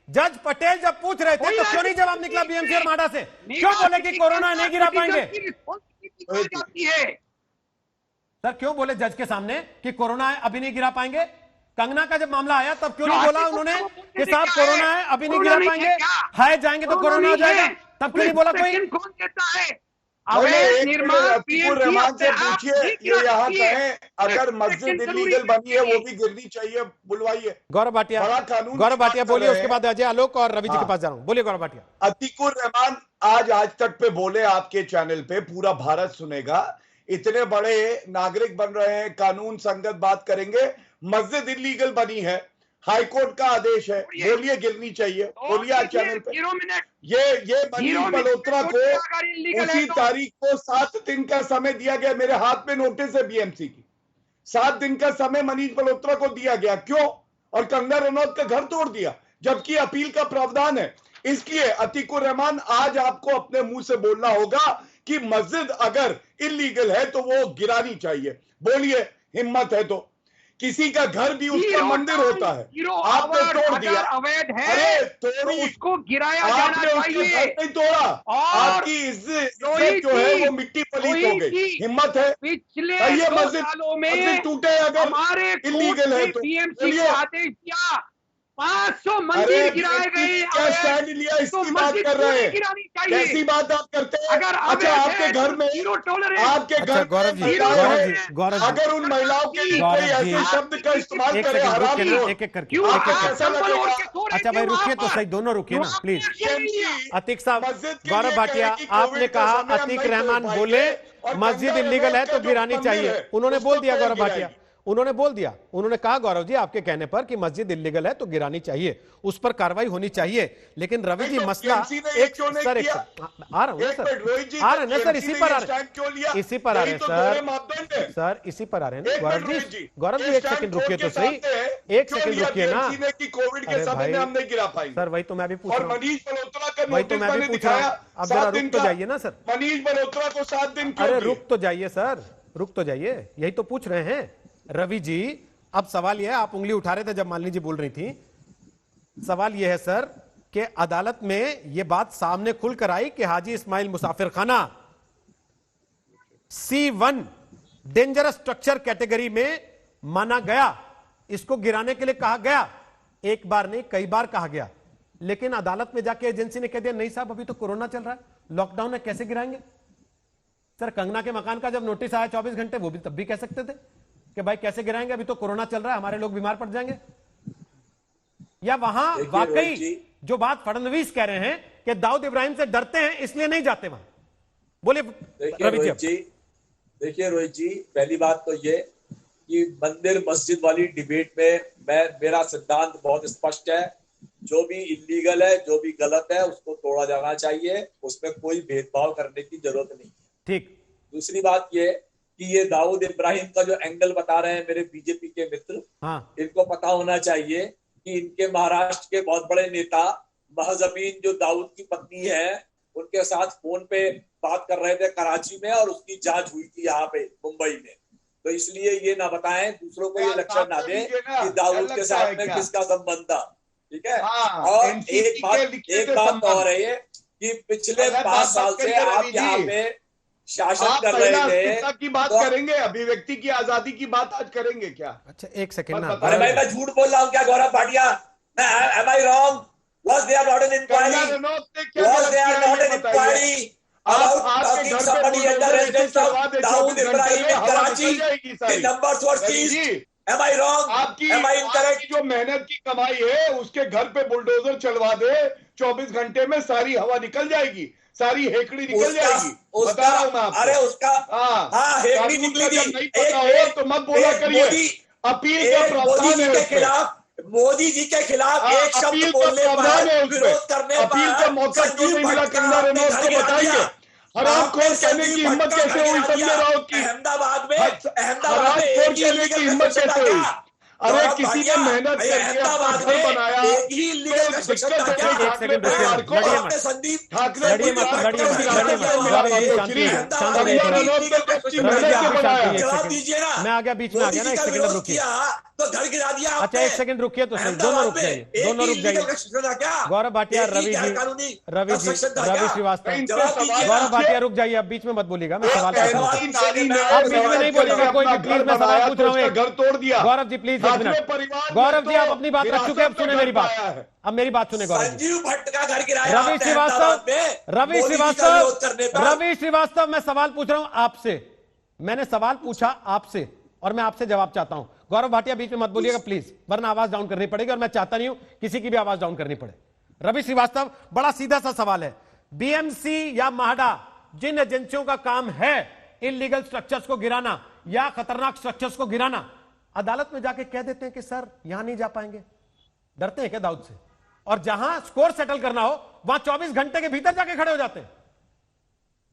जज पटेल जब पूछ रहे थे तो क्यों नहीं जवाब निकला बीएमसी और माडा से? क्यों बोले कि कोरोना नहीं गिरा पाएंगे? सर क्यों बोले जज के सामने कि कोरोना है अभी नहीं गिरा पाएंगे? कंगना का जब मामला आया तब क्यों नहीं बोला उन्होंने कि साहब कोरोना है अभी नहीं गिरा पाएंगे, हाय जाएंगे तो कोरोना हो जाएगा? तब क्यों नहीं बोला कोई? कौन कहता है? अतीकुर रहमान से पूछिए, ये यहाँ कहें अगर मस्जिद इलीगल बनी है वो भी गिरनी चाहिए, बुलवाइए। गौरव भाटिया बोलिए, उसके बाद अजय आलोक और रवि जी के पास जा रहा हूं। बोलिए गौरव भाटिया। अतीकुर रहमान आज तक पे बोले आपके चैनल पे, पूरा भारत सुनेगा, इतने बड़े नागरिक बन रहे हैं, कानून संगत बात करेंगे, मस्जिद इलीगल बनी है, हाईकोर्ट का आदेश है, बोलिए गिरनी चाहिए, बोलिए आज चैनल पे। ये मनीष मल्होत्रा को उसी तारीख को 7 दिन का समय दिया गया, मेरे हाथ में नोटिस है बीएमसी की, 7 दिन का समय मनीष मल्होत्रा को दिया गया, क्यों? और कंगना रनौत का घर तोड़ दिया, जबकि अपील का प्रावधान है। इसलिए अतीकुर रहमान आज आपको अपने मुंह से बोलना होगा कि मस्जिद अगर इलीगल है तो वो गिरानी चाहिए, बोलिए हिम्मत है तो। किसी का घर भी उसका मंदिर होता है, आपने तोड़ दिया, अवैध है, अरे तो उसको गिराया जाना चाहिए। नहीं तोड़ा, आपकी इज्जत जो है वो मिट्टी पलीत हो गई। हिम्मत है? पिछले ये 2 सालों में टूटे अगर हमारे इलीगल है तो बीएमसी को आदेश दिया, 500 मंदिर गिराए गए। क्या स्टैंड लिया इसकी बात कर रहे हैं? कैसी बात आप करते हैं? अगर अच्छा आपके घर में, आपके घर गौरव अगर उन महिलाओं के लिए कोई ऐसे शब्द का इस्तेमाल करे, एक एक करके अच्छा भाई रुकिए तो सही, दोनों रुकिए ना प्लीज। अतीक साहब, गौरव भाटिया, आपने कहा अतीक रहमान बोले मस्जिद इलीगल है तो गिरानी चाहिए, उन्होंने बोल दिया गौरव भाटिया, उन्होंने बोल दिया, उन्होंने कहा गौरव जी आपके कहने पर कि मस्जिद इलीगल है तो गिरानी चाहिए, उस पर कार्रवाई होनी चाहिए। लेकिन रवि जी मसला एक सर आ रहा हूं सर, आ रहे ना सर, इसी पर आ रहे, इसी पर आ रहे सर, इसी पर आ रहे हैं गौरव जी। गौरव जी एक सेकंड रुकिए तो सही, एक सेकंड रुकिए ना। अरे भाई सर वही तो मैं भी पूछ रहा हूँ, मनीष मल्होत्रा का वही तो मैं भी पूछ रहा हूँ, अब जरा रुक तो जाइए ना सर। मनीष मल्होत्रा को 7 दिन, अरे रुक तो जाइए सर, रुक तो जाइए, यही तो पूछ रहे हैं रवि जी। अब सवाल यह है, आप उंगली उठा रहे थे जब मालिनी जी बोल रही थी, सवाल यह है सर कि अदालत में यह बात सामने खुलकर आई कि हाजी इस्माइल मुसाफिर खाना C1 डेंजरस स्ट्रक्चर कैटेगरी में माना गया, इसको गिराने के लिए कहा गया, एक बार नहीं कई बार कहा गया, लेकिन अदालत में जाके एजेंसी ने कह दिया नहीं साहब अभी तो कोरोना चल रहा है, लॉकडाउन है, कैसे गिराएंगे? सर कंगना के मकान का जब नोटिस आया 24 घंटे, वो भी तब भी कह सकते थे कि भाई कैसे गिराएंगे, अभी तो कोरोना चल रहा है, हमारे लोग बीमार पड़ जाएंगे। या वहां वाकई जो बात फडणवीस कह रहे हैं कि दाऊद इब्राहिम से डरते हैं इसलिए नहीं जाते वहां, बोले रवि जी। देखिए रोहित जी, पहली बात तो ये कि मंदिर मस्जिद वाली डिबेट में मेरा सिद्धांत बहुत स्पष्ट है। जो भी इलीगल है, जो भी गलत है, उसको तोड़ा जाना चाहिए, उसमें कोई भेदभाव करने की जरूरत नहीं है। ठीक। दूसरी बात ये कि ये दाऊद इब्राहिम का जो एंगल बता रहे हैं मेरे बीजेपी के मित्र, इनको पता होना चाहिए कि इनके महाराष्ट्र के बहुत बड़े नेता महजबीन जो दाऊद की पत्नी है, उनके साथ फोन पे बात कर रहे थे कराची में, और उसकी जांच हुई थी यहाँ पे मुंबई में। तो इसलिए ये ना बताएं, दूसरों को ये लक्षण ना दें कि दाऊद के साथ में किसका संबंध था। ठीक है। और एक बात और है ये कि पिछले 5 साल से आप यहाँ पे शासन कर रहे थे। की बात करेंगे, अभिव्यक्ति की आजादी की बात आज करेंगे क्या? अच्छा एक सेकंड ना। अरे भाई मैं झूठ बोल रहा हूँ क्या Gaurav Bhatia? Am I wrong? Was there not an inquiry? Was there not an inquiry about talking somebody at the residence of Dawood Ibrahim in Karachi? The numbers were seized. Am I wrong? Am I incorrect? जो मेहनत की कमाई है उसके घर पे bulldozer चलवा दे, 24 घंटे में सारी हवा निकल जाएगी, सारी हेकड़ी निकल जाएगी। बता रहा हूँ मैं आपको। अरे उसका हेकड़ी निकली थी। नहीं पता हो तो मत बोला करिए। अपील का प्रावधान है खिलाफ, मोदी जी के खिलाफ एक शब्द बोलने पर, विरोध करने पर अपील का मौका क्यों नहीं मिला? कंगना रनौत को बताइए हरामखोर कहने की हिम्मत कैसे हुई संजय राउत की? अहमदाबाद में हरामखोर कहने की हिम्मत कैसे हुई? अरे किसी ने मेहनत करके अपना घर बनाया मैं आ गया, बीच में आ गया ना, एक सेकंड रुकिए। तो घर गिरा दिया। अच्छा एक सेकंड रुकिए तो सही, दोनों रुक जाइए, दोनों रुक जाइए। गौरव भाटिया, रवि श्रीवास्तव, गौरव भाटिया रुक जाइए, आप बीच में मत बोलिएगा। मैं सवाल पूछ रहा हूँ, आप बीच में नहीं बोलिएगा कोई भी, प्लीज। मैं सवाल पूछ रहा हूँ, घर तोड़ दिया। गौरव जी प्लीज एक मिनट। गौरव जी आप अपनी बात रख चुके हैं, अब सुने मेरी बात, अब मेरी बात सुने गौरव जी। संजीव भट्ट का घर गिराया रवि श्रीवास्तव, मैं सवाल पूछ रहा हूं आपसे, मैंने सवाल पूछा आपसे और मैं आपसे जवाब चाहता हूं। गौरव भाटिया बीच में मत बोलिएगा प्लीज, वरना आवाज डाउन करनी पड़ेगी और मैं चाहता नहीं हूं किसी की भी आवाज डाउन करनी पड़े। रवि श्रीवास्तव, बड़ा सीधा सा सवाल है, बीएमसी या माहडा जिन एजेंसियों का काम है इलीगल स्ट्रक्चर्स को गिराना या खतरनाक स्ट्रक्चर्स को गिराना, अदालत में जाके कह देते हैं कि सर यहां नहीं जा पाएंगे, डरते हैं क्या दाऊद से? और जहां स्कोर सेटल करना हो वहां 24 घंटे के भीतर जाके खड़े हो जाते हैं।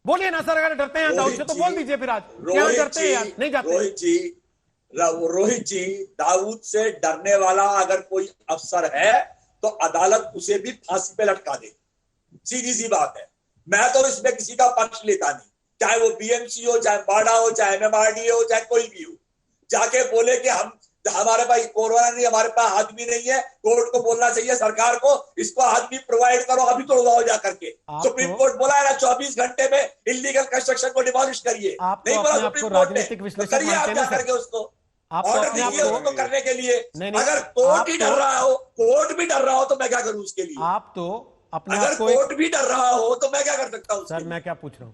बोलिए ना सर, अगर डरते हैं दाऊद से तो बोल दीजिए फिर आज क्या डरते हैं यार, नहीं जाते। रोहित जी, दाऊद से डरने वाला अगर कोई अफसर है तो अदालत उसे भी फांसी पे लटका दे, सीधी सी बात है। मैं तो इसमें किसी का पक्ष लेता नहीं, चाहे वो बीएमसी हो, चाहे माडा हो, चाहे एमएमआरडी हो, चाहे कोई भी हो। जाके बोले कि हमारे पास कोरोना नहीं, हमारे पास आदमी नहीं है, कोर्ट को बोलना चाहिए सरकार को, इसको आदमी प्रोवाइड करो, अभी तोड़वाओ जा करके। सुप्रीम कोर्ट बोला है ना 24 घंटे में इलीगल कंस्ट्रक्शन को डिमोलिश करिए, नहीं बोला सुप्रीम कोर्ट ने, तो करिए आप जा करके उसको ऑर्डर दीजिए उसको करने के लिए। अगर कोर्ट ही डर रहा हो, कोर्ट भी डर रहा हो तो मैं क्या करूं उसके लिए? आप तो अपने अगर कोर्ट भी डर रहा हो तो मैं क्या कर सकता हूं? सर मैं क्या पूछ रहा हूं,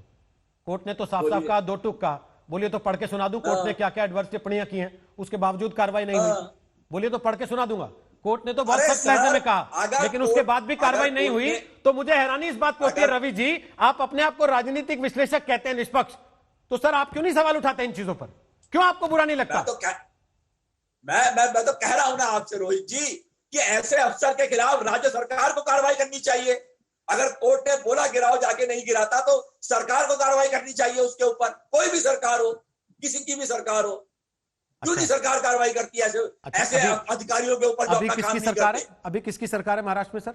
कोर्ट ने तो साफ साफ कहा, 2 टूक कहा, बोलिए तो पढ़ के सुना दूं कोर्ट ने क्या क्या एडवर्स टिप्पणियां की हैं, उसके बावजूद कार्रवाई नहीं हुई, बोलिए तो पढ़ के सुना दूंगा। कोर्ट ने तो बहुत सख्त लहजे में कहा, लेकिन उसके बाद भी कार्रवाई नहीं हुई। तो मुझे हैरानी इस बात पर होती है रवि जी, आप अपने आप को राजनीतिक विश्लेषक कहते हैं, निष्पक्ष, तो सर आप क्यों नहीं सवाल उठाते इन चीजों पर? क्यों आपको बुरा नहीं लगता? मैं तो कह रहा हूं ना आपसे रोहित जी कि ऐसे अफसर के खिलाफ राज्य सरकार को कार्रवाई करनी चाहिए। अगर कोर्ट ने बोला गिराओ, जाके नहीं गिराता तो सरकार को कार्रवाई करनी चाहिए उसके ऊपर, कोई भी सरकार हो, किसी की भी सरकार हो। क्यों नहीं सरकार कार्रवाई करती है ऐसे अधिकारियों के ऊपर? अभी किसकी सरकार है? अभी किसकी सरकार है महाराष्ट्र में सर?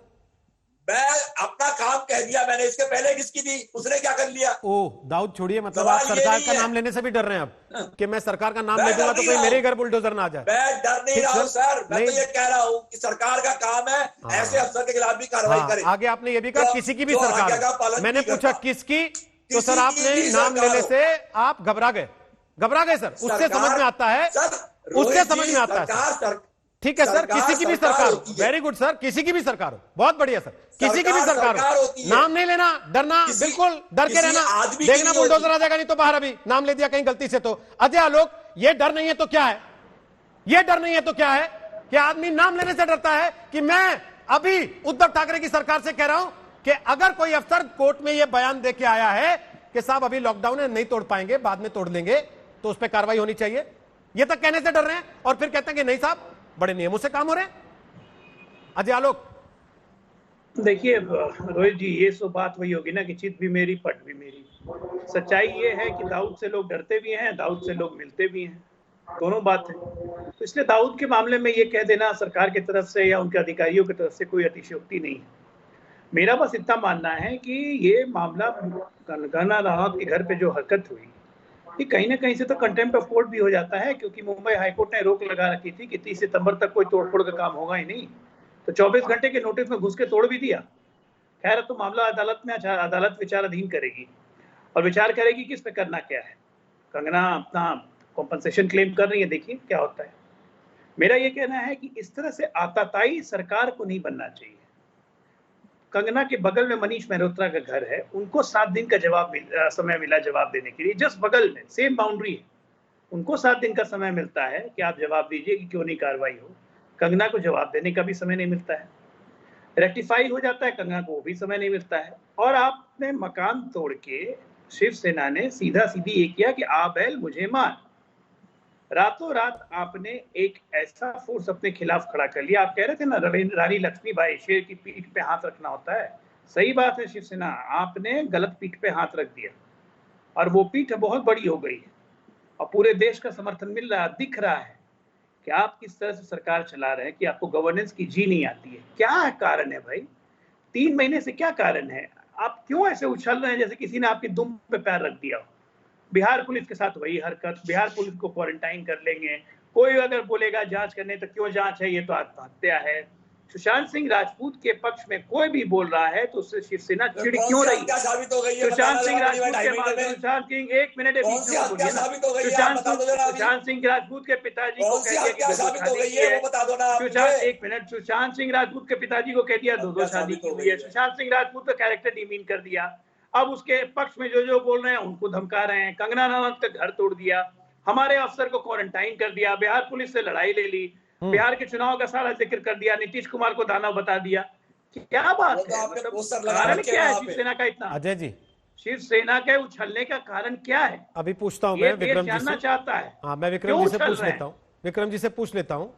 मैं अपना काम कह दिया मैंने, इसके पहले किसकी थी, उसने क्या कर लिया? ओह दाऊद छोड़िए, मतलब आप सरकार का नाम लेने से भी डर रहे हैं अब कि मैं सरकार का नाम ले दूंगा तो कहीं मेरे घर बुलडोजर ना आ जाए। मैं डर नहीं रहा हूं सर, मैं तो ये कह रहा हूं कि सरकार का काम है ऐसे अफसर के खिलाफ भी कार्रवाई करे। आगे आपने ये भी कहा किसी की भी सरकार, मैंने पूछा किसकी, तो सर आपने नाम लेने से आप घबरा गए सर। उससे समझ में आता है, उससे समझ में आता है। ठीक है सर, किसी की भी सरकार हो, वेरी गुड सर, किसी की भी सरकार हो, बहुत बढ़िया सर, किसी की भी सरकार हो, नाम नहीं लेना, डरना, बिल्कुल डर के रहना, देखना बुलडोजर आ जाएगा नहीं तो बाहर, अभी नाम ले दिया कहीं गलती से तो। अजय आलोक, ये डर नहीं है तो क्या है? ये डर नहीं है तो क्या है कि आदमी नाम लेने से डरता है? कि मैं अभी उद्धव ठाकरे की सरकार से कह रहा हूं कि अगर कोई अफसर कोर्ट में यह बयान दे के आया है कि साहब अभी लॉकडाउन है, नहीं तोड़ पाएंगे, बाद में तोड़ लेंगे, तो उस पर कार्रवाई होनी चाहिए। ये तक कहने से डर रहे हैं और फिर कहते हैं कि नहीं साहब बड़े नियमों से काम हो रहे हैं। अजय आलोक, देखिए रोहित जी, ये सो बात वही होगी ना कि चित भी मेरी पट भी मेरी। सच्चाई ये है कि दाऊद से लोग डरते भी हैं, दाऊद से लोग मिलते भी हैं, दोनों बात है। तो इसलिए दाऊद के मामले में ये कह देना सरकार की तरफ से या उनके अधिकारियों की तरफ से कोई अतिशयोक्ति नहीं है। मेरा बस इतना मानना है कि ये मामला कंगना रनौत के घर पे जो हरकत हुई, ये कहीं ना कहीं से तो कंटेम्प्ट ऑफ कोर्ट भी हो जाता है, क्योंकि मुंबई हाईकोर्ट ने रोक लगा रखी थी कि 30 सितंबर तक कोई तोड़फोड़ का काम होगा ही नहीं, तो 24 घंटे के नोटिस में घुस के तोड़ भी दिया। खैर, तो मामला अदालत में अदालत विचाराधीन करेगी और विचार करेगी कि इस पे करना क्या है। कंगना अपना कॉम्पनसेशन क्लेम कर रही है, देखिए क्या होता है। मेरा ये कहना है कि इस तरह से आताताई सरकार को नहीं बनना चाहिए। कंगना के बगल में मनीष मेहरोत्रा का घर है, उनको 7 दिन का समय मिला जवाब देने के लिए, जस्ट बगल में सेम बाउंड्री है, उनको 7 दिन का समय मिलता है कि आप जवाब दीजिए कि क्यों नहीं कार्रवाई हो। कंगना को जवाब देने का भी समय नहीं मिलता है, रेक्टिफाई हो जाता है, कंगना को वो भी समय नहीं मिलता है। और आपने मकान तोड़ के शिवसेना ने सीधा सीधी ये किया कि आ बैल मुझे मार। रातों रात आपने एक ऐसा फोर्स अपने खिलाफ खड़ा कर लिया। आप कह रहे थे ना रानी लक्ष्मीबाई, शेर की पीठ पे हाथ रखना होता है, सही बात है शिवसेना, आपने गलत पीठ पे हाथ रख दिया और वो पीठ बहुत बड़ी हो गई है और पूरे देश का समर्थन मिल रहा है। दिख रहा है कि आप किस तरह से सरकार चला रहे हैं कि आपको गवर्नेंस की जी नहीं आती है। क्या कारण है भाई, 3 महीने से क्या कारण है? आप क्यों ऐसे उछल रहे हैं जैसे किसी ने आपकी दुम पे पैर रख दिया हो? बिहार पुलिस के साथ वही हरकत, बिहार पुलिस को क्वारंटाइन कर लेंगे, कोई अगर बोलेगा जांच करने तो क्यों जांच है, ये तो आत्महत्या है। सुशांत सिंह राजपूत के पक्ष में कोई भी बोल रहा है तो उससे शिवसेना चिड़ क्यों रही? सुशांत सिंह राजपूत के मामले में सुशांत सिंह, एक मिनट सुशांत सिंह राजपूत के पिताजी को कह दिया सुशांत सिंह राजपूत के पिताजी को कह दिया 2 शादी की हुई है। सुशांत सिंह राजपूत का कैरेक्टर डिमीन कर दिया। अब उसके पक्ष में जो बोल रहे हैं उनको धमका रहे हैं। कंगना रनौत का घर तोड़ दिया, हमारे अफसर को क्वारंटाइन कर दिया, बिहार पुलिस से लड़ाई ले ली, बिहार के चुनाव का सारा जिक्र कर दिया, नीतीश कुमार को दानव बता दिया। क्या बात है, मतलब कारण क्या है शिवसेना का इतना? अजय जी, शिवसेना के उछलने का कारण क्या है? अभी पूछता हूं मैं विक्रम जी से, जानना चाहता है। हाँ, मैं विक्रम जी से पूछ लेता हूँ, विक्रम जी से पूछ लेता हूँ।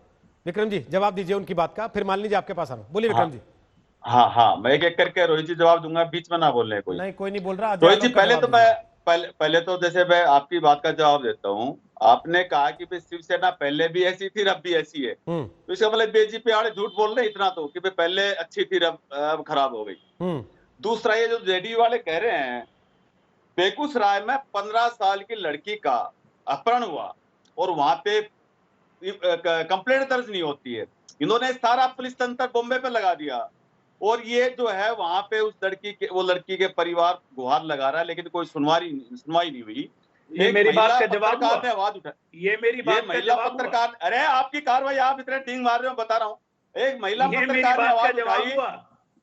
विक्रम जी जवाब दीजिए उनकी बात का, फिर मान लीजिए आपके पास आ रहा हूँ। बोलिए विक्रम जी। हाँ, मैं एक एक करके रोहित जी जवाब दूंगा, बीच में ना बोलने कोई। नहीं, कोई नहीं बोल रहा। रोहित जी पहले तो जैसे मैं आपकी बात का जवाब देता हूँ। आपने कहा कि भाई शिवसेना पहले भी ऐसी थी, अब भी ऐसी है, तो इसका मतलब बीजेपी वाले झूठ बोल रहे हैं इतना तो कि भाई पहले अच्छी थी, अब खराब हो गई। दूसरा, ये जो जेडीयू वाले कह रहे हैं, बेगूसराय में 15 साल की लड़की का अपहरण हुआ और वहां पे कंप्लेंट दर्ज नहीं होती है। इन्होंने सारा पुलिस तंत्र बॉम्बे पे लगा दिया और ये जो है वहां पे उस लड़की के परिवार गुहार लगा रहा है, लेकिन कोई सुनवाई नहीं हुई। ये मेरी बात का जवाब ने आवाज उठा, ये मेरी बात का जवाब पत्रकार, अरे आपकी कार्रवाई, आप इतने टींग मार रहे हो, बता रहा हूँ। एक महिला पत्रकार ने आवाज उठाई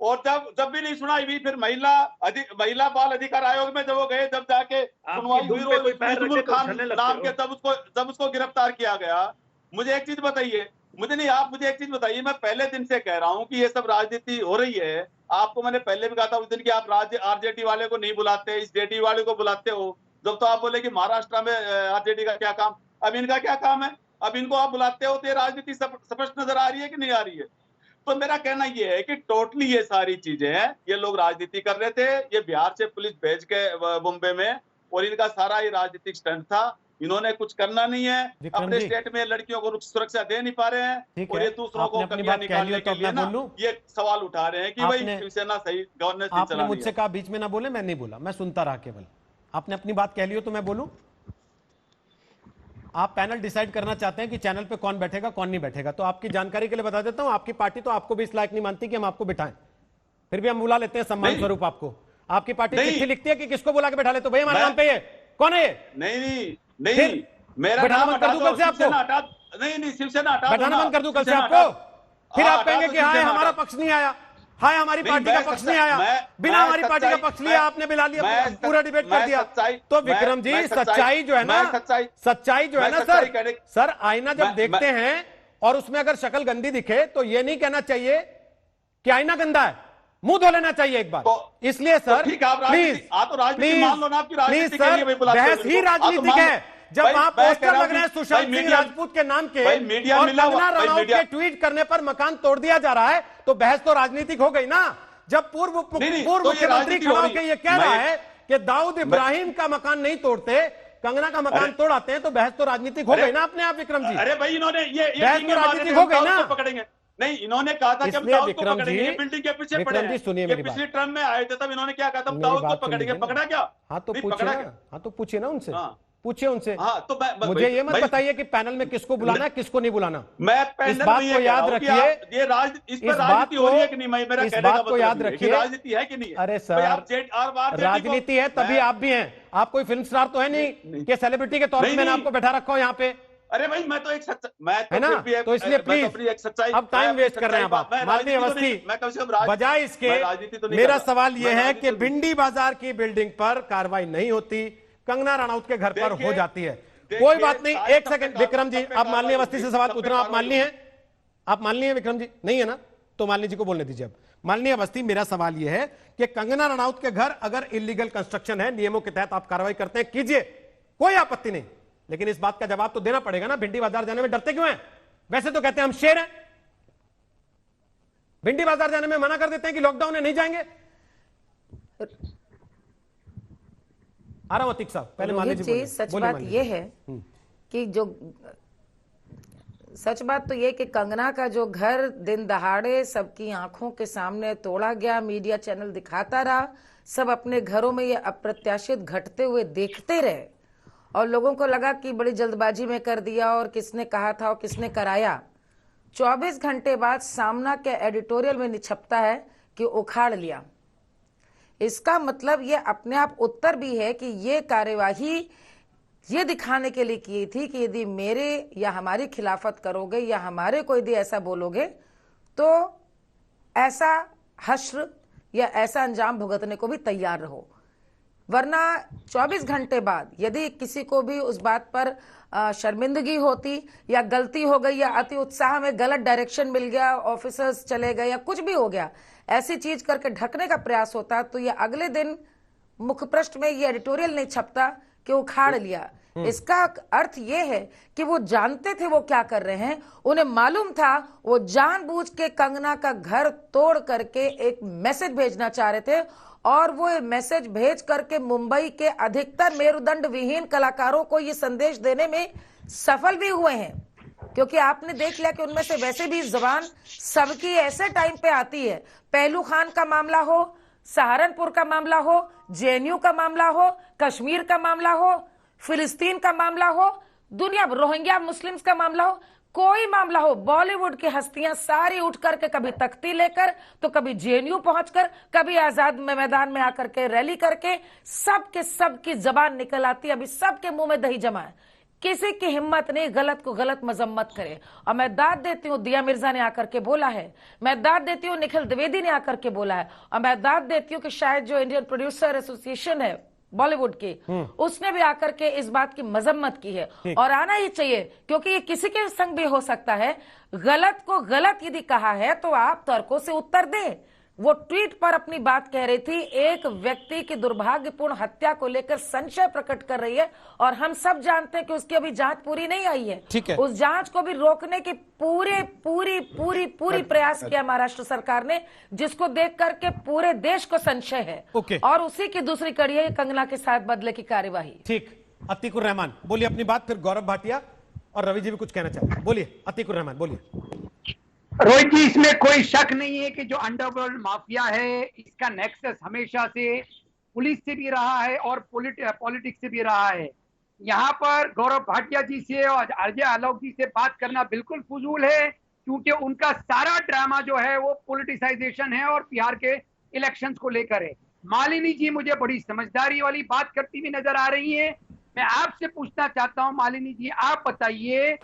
और जब भी नहीं सुनाई हुई, फिर महिला बाल अधिकार आयोग में जब वो गए, जब जाके सुनवाई हुई खान नाम के, जब उसको गिरफ्तार किया गया। मुझे एक चीज बताइए, आप मुझे एक चीज बताइए, मैं पहले दिन से कह रहा हूं कि ये सब राजनीति हो रही है। आपको मैंने पहले भी कहा था उस दिन कि आप आरजेडी वाले को नहीं बुलाते, इस जेडी वाले को बुलाते हो। जब तो आप बोले कि महाराष्ट्र में आरजेडी का क्या काम, अब इनका क्या काम है, अब इनको आप बुलाते हो तो ये राजनीति स्पष्ट नजर आ रही है कि नहीं आ रही है? तो मेरा कहना ये है कि टोटली ये सारी चीजें हैं, ये लोग राजनीति कर रहे थे, ये बिहार से पुलिस भेज के मुंबई में, और इनका सारा ये राजनीतिक स्टंट था। इन्होंने कुछ करना नहीं है, अपने स्टेट में लड़कियों को सुरक्षा दे नहीं पा रहे हैं और ये दूसरों को कमियां निकालने के लिए ना ये सवाल उठा रहे हैं कि भाई शिवसेना सही गवर्नेंस नहीं चला रही है। मुझसे कहा बीच में ना बोले, मैं नहीं बोला, मैं सुनता रहा केवल। आपने अपनी बात कह ली हो तो मैं बोलूं? आप पैनल डिसाइड करना चाहते हैं कि चैनल पे कौन बैठेगा कौन नहीं बैठेगा, तो आपकी जानकारी के लिए बता देता हूं, आपकी पार्टी तो आपको भी इस लायक नहीं मानती कि हम आपको बिठाएं, फिर भी हम बुला लेते हैं सम्मान स्वरूप आपको। आपकी पार्टी चिट्ठी लिखती है कि किसको बुला के बैठा ले, तो भाई हमारे नाम पे ये कौन है? ये नहीं, मेरा नाम बंद कर दूं कल से आपको? नहीं, शिवसेना हटा, बैठाना बंद कर दूं कल से आपको? फिर आप कहेंगे कि हाय हमारा पक्ष नहीं आया, हाय हमारी पार्टी का पक्ष नहीं आया, बिना हमारी पार्टी का पक्ष लिया आपने, बिला लिया, पूरा डिबेट कर दिया। तो विक्रम जी, सच्चाई जो है ना सर, आईना जब देखते हैं और उसमें अगर शक्ल गंदी दिखे तो ये नहीं कहना चाहिए कि आईना गंदा है, मुंह धो लेना चाहिए एक बार। इसलिए सर प्लीज सर, बहस ही राजनीतिक है, जब वहां पोस्टर लग रहे हैं सुशांत सिंह मीडिया- राजपूत के नाम के भाई मीडिया और मिला कंगना भाई रनौत मीडिया- के ट्वीट करने पर मकान तोड़ दिया जा रहा है, तो बहस तो राजनीतिक हो गई ना। जब पूर्व नहीं, तो ये मुख्यमंत्री राजनीति खड़ा हो होकर रही। ये कह रहा मैं- है कि दाऊद इब्राहिम का मकान नहीं तोड़ते, कंगना का मकान तोड़ाते हैं, तो बहस तो राजनीतिक हो गई ना अपने आप विक्रम जी। अरे भाई इन्होंने ये बहस तो राजनीतिक हो गई ना। पकड़ेंगे नहीं, इन्होंने कहा था कि हम इसलिए दाऊद को विक्रम पकड़ेंगे, जी- ये बिल्डिंग के पीछे विक्रम पड़े जी, हैं। सुनिए ये मेरी पिछली बात। टर्म में आए थे, तब इन्होंने क्या कहा था, हम मेरी दाऊद बात को पकड़ेंगे, सुन लीजिए पकड़ा क्या? हाँ तो नहीं, पूछिए पकड़ा ना, क्या? हाँ तो पूछिए ना उनसे, हाँ। पूछिए उनसे। हाँ तो मुझे ये मत बताइए कि पैनल में किसको बुलाना है, किसको नहीं बुलाना। मैं इस पैनल बात में को ये याद कह रहा हूं कि रखिए, आप- ये इस पर इस बात राजनीति हो रही है कि को- नहीं? मैं मेरा इस कहने का बात को मतलब याद ये है कि रखिए। राजनीति है कि नहीं है? अरे भाई सर, आप राजनीति है तभी आप भी हैं। आप कोई फिल्म स्टार तो है नहीं कि सेलिब्रिटी के तौर पर मैंने आपको बैठा रखा हूं यहाँ पे, अरे भाई मैं तो एक सच्चा, मैं है ना? तो इसलिए प्लीज अब टाइम वेस्ट कर रहे हैं आप। माननीय अवस्थी, मैं कम से कम बजाय इसके राजनीति तो नहीं मेरा कर रहा। सवाल यह मैं है राजनीति कि तो- भिंडी बाजार की बिल्डिंग पर कार्रवाई नहीं होती, कंगना रनौत के घर पर हो देखिए- जाती है। देखिए, कोई बात नहीं, सारे एक सेकंड विक्रम जी, आप माननीय अवस्थी से सवाल पूछ रहे हैं, आप मान लिए हैं? आप मान लिए हैं विक्रम जी? नहीं है ना, तो माननीय जी को बोलने दीजिए। अब माननीय अवस्थी, मेरा सवाल यह है कि कंगना रनौत के घर अगर इलीगल कंस्ट्रक्शन है, नियमों के तहत आप कार्रवाई करते हैं, कीजिए, कोई आपत्ति नहीं, लेकिन इस बात का जवाब तो देना पड़ेगा ना। भिंडी बाजार जाने में डरते क्यों हैं? वैसे तो कहते हैं हम शेर हैं, भिंडी बाजार जाने में मना कर देते हैं कि लॉकडाउन है नहीं जाएंगे। आ रहा हूं अतीक साहब, पहले मान रोहित लीजिए। जी, सच बात यह है कि जो सच बात तो ये कि कंगना का जो घर दिन दहाड़े सबकी आंखों के सामने तोड़ा गया, मीडिया चैनल दिखाता रहा, सब अपने घरों में ये अप्रत्याशित घटते हुए देखते रहे और लोगों को लगा कि बड़ी जल्दबाजी में कर दिया और किसने कहा था और किसने कराया। 24 घंटे बाद सामना के एडिटोरियल में निछपता है कि उखाड़ लिया। इसका मतलब ये अपने आप उत्तर भी है कि ये कार्यवाही ये दिखाने के लिए की थी कि यदि मेरे या हमारी खिलाफत करोगे या हमारे को यदि ऐसा बोलोगे तो ऐसा हश्र या ऐसा अंजाम भुगतने को भी तैयार रहो। वरना 24 घंटे बाद यदि किसी को भी उस बात पर शर्मिंदगी होती या गलती हो गई या अति उत्साह में गलत डायरेक्शन मिल गया, ऑफिसर्स चले गए या कुछ भी हो गया, ऐसी चीज करके ढकने का प्रयास होता, तो ये अगले दिन मुखपृष्ठ में ये एडिटोरियल नहीं छपता कि उखाड़ लिया। इसका अर्थ ये है कि वो जानते थे वो क्या कर रहे हैं, उन्हें मालूम था वो जानबूझ के कंगना का घर तोड़ करके एक मैसेज भेजना चाह रहे थे और वो मैसेज भेज करके मुंबई के अधिकतर मेरुदंड विहीन कलाकारों को ये संदेश देने में सफल भी हुए हैं, क्योंकि आपने देख लिया कि उनमें से वैसे भी जबान सबकी ऐसे टाइम पे आती है। पहलू खान का मामला हो, सहारनपुर का मामला हो, जेएनयू का मामला हो, कश्मीर का मामला हो, फिलिस्तीन का मामला हो, दुनिया रोहिंग्या मुस्लिम्स का मामला हो, कोई मामला हो, बॉलीवुड की हस्तियां सारी उठ करके कभी तख्ती लेकर तो कभी जेएनयू पहुंचकर, कभी आजाद मैदान में आकर के रैली करके सबके सबकी जबान निकल आती है। अभी सबके मुंह में दही जमा है, किसी की हिम्मत नहीं गलत को गलत मजम्मत करे। और मैं दाद देती हूँ, दिया मिर्जा ने आकर के बोला है, मैं दाद देती हूँ निखिल द्विवेदी ने आकर के बोला है, और मैं दाद देती हूँ कि शायद जो इंडियन प्रोड्यूसर एसोसिएशन है बॉलीवुड की, उसने भी आकर के इस बात की मजम्मत की है और आना ही चाहिए, क्योंकि ये किसी के संग भी हो सकता है। गलत को गलत यदि कहा है तो आप तर्कों से उत्तर दें। वो ट्वीट पर अपनी बात कह रही थी, एक व्यक्ति की दुर्भाग्यपूर्ण हत्या को लेकर संशय प्रकट कर रही है और हम सब जानते हैं कि उसकी अभी जांच पूरी नहीं आई है। ठीक है। उस जांच को भी रोकने की पूरी प्रयास किया महाराष्ट्र सरकार ने, जिसको देख करके पूरे देश को संशय है। और उसी की दूसरी कड़ी है कंगना के साथ बदले की कार्यवाही। ठीक, अतीकुर रहमान बोलिए अपनी बात, फिर गौरव भाटिया और रवि जी भी कुछ कहना चाहते हैं। बोलिए अतीकुर रहमान, बोलिए। रोहित जी, इसमें कोई शक नहीं है कि जो अंडरवर्ल्ड माफिया है इसका नेक्सस हमेशा से पुलिस से भी रहा है और पॉलिटिक्स से भी रहा है। यहाँ पर गौरव भाटिया जी से और अजय आलोक जी से बात करना बिल्कुल फजूल है, क्योंकि उनका सारा ड्रामा जो है वो पॉलिटिसाइजेशन है और बिहार के इलेक्शंस को लेकर है। मालिनी जी मुझे बड़ी समझदारी वाली बात करती हुई नजर आ रही है। मैं आपसे पूछना चाहता हूं मालिनी जी, आप बताइए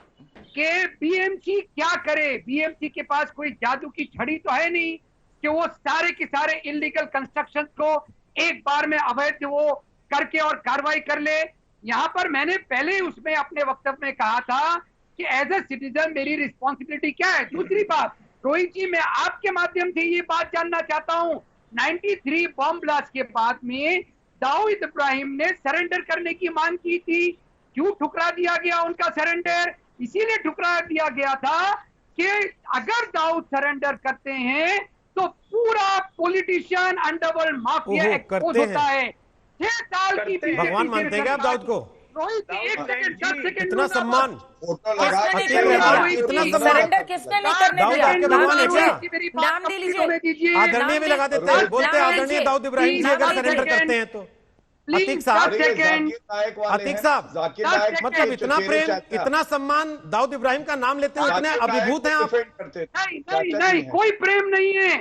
कि बीएमसी क्या करे। बीएमसी के पास कोई जादू की छड़ी तो है नहीं कि वो सारे के सारे इलीगल कंस्ट्रक्शन को एक बार में अवैध वो करके और कार्रवाई कर ले। यहाँ पर मैंने पहले उसमें अपने वक्तव्य में कहा था कि एज ए सिटीजन मेरी रिस्पॉन्सिबिलिटी क्या है। दूसरी बात रोहित जी, मैं आपके माध्यम से ये बात जानना चाहता हूँ, 93 बॉम्ब ब्लास्ट के बाद में दाऊद इब्राहिम ने सरेंडर करने की मांग की थी, क्यों ठुकरा दिया गया उनका सरेंडर? इसीलिए ठुकरा दिया गया था कि अगर दाऊद सरेंडर करते हैं तो पूरा पॉलिटिशियन अंडरवर्ल्ड माफिया एक्सपोज होता है। 6 साल की भगवान मानते हैं क्या आप दाऊद को? रोहित, 1 सेकंड, 10 सेकंड, इतना सम्मान, इतना सरेंडर किसने नहीं करने दिया? नाम ले लीजिए, आदरणीय भी लगा देते हैं, बोलते हैं आदरणीय दाऊद इब्राहिम जी अगर सरेंडर करते हैं तो। अतीक साहब, मतलब इतना प्रेम, इतना सम्मान, दाऊद इब्राहिम का नाम लेते हुए इतने अभिभूत हैं आप? नहीं, कोई प्रेम नहीं है,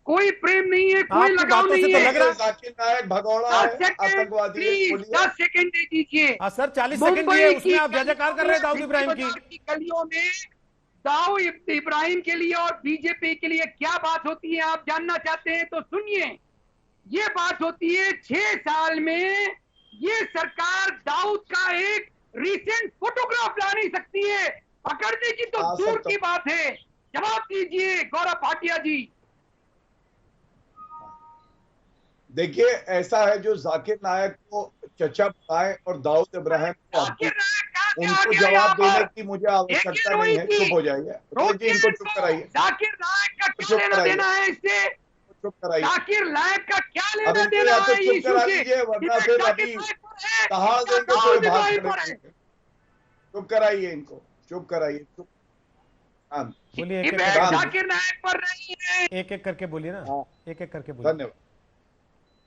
कोई प्रेम नहीं है, कोई लगाव नहीं है। लग रहा है जाकिर नायक भगोड़ा है, आतंकवादी है। 10 सेकंड दे दीजिए। सर 40 सेकंड दिए, उसमें आप जयकार कर रहे हैं दाऊद इब्राहिम की। गलियों में दाऊद इब्राहिम के लिए और बीजेपी के लिए क्या बात होती है आप जानना चाहते हैं तो सुनिए। ये बात होती है 6 साल में ये सरकार दाऊद का एक रिसेंट फोटोग्राफ ला नहीं सकती है, पकड़ने की तो दूर की बात है। जवाब दीजिए गौरव भाटिया जी। देखिए, ऐसा है जो जाकिर नायक को चचा बताए और दाऊद इब्राहिम को उनको जवाब देने की मुझे आवश्यकता नहीं है। चुप हो जाइए, इनको चुप कराइए। जाकिर नायक का क्या लेना देना है इससे? चुप कराइए। जाकिर नायक का क्या लेना देना या तो है? चुप करा लीजिए, वरना फिर अभी कहा देंगे कोई बात। चुप कराइए इनको, चुप कराइए, चुप। बोलिए, जाकिर नायक पर नहीं है। एक एक करके बोलिए ना, एक एक करके बोलिए। धन्यवाद।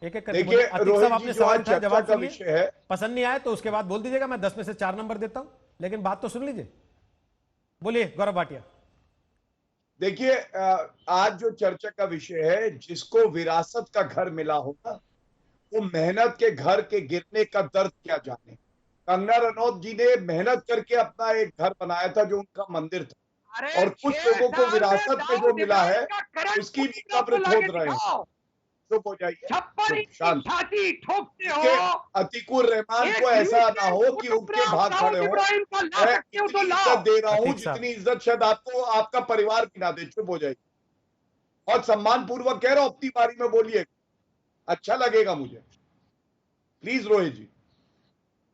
एक एक करके बोलिए। अतीक साहब, आपने सवाल का जवाब का विषय है, पसंद नहीं आया तो उसके बाद बोल दीजिएगा, मैं 10 में से 4 नंबर देता हूं, लेकिन बात तो सुन लीजिए। बोलिए गौरव भाटिया। देखिए, आज जो चर्चा का विषय है, जिसको विरासत का घर मिला होगा वो मेहनत के घर के गिरने का दर्द क्या जाने। कंगना रनौत जी ने मेहनत करके अपना एक घर बनाया था जो उनका मंदिर था, और कुछ लोगों को विरासत में जो मिला है उसकी भी कब्र खोद रहे हैं। चुप हो जाइए, शांत। अतीकुर रहमान को ऐसा ना हो कि उनके भाग खड़े हो। मैं इतनी इज्जत दे रहा हूँ जितनी इज्जत शायद आपको आपका परिवार भी ना दे। चुप हो जाइए, और सम्मान पूर्वक कह रहा हूं, अपनी बारी में बोलिए, अच्छा लगेगा मुझे। प्लीज रोहित जी।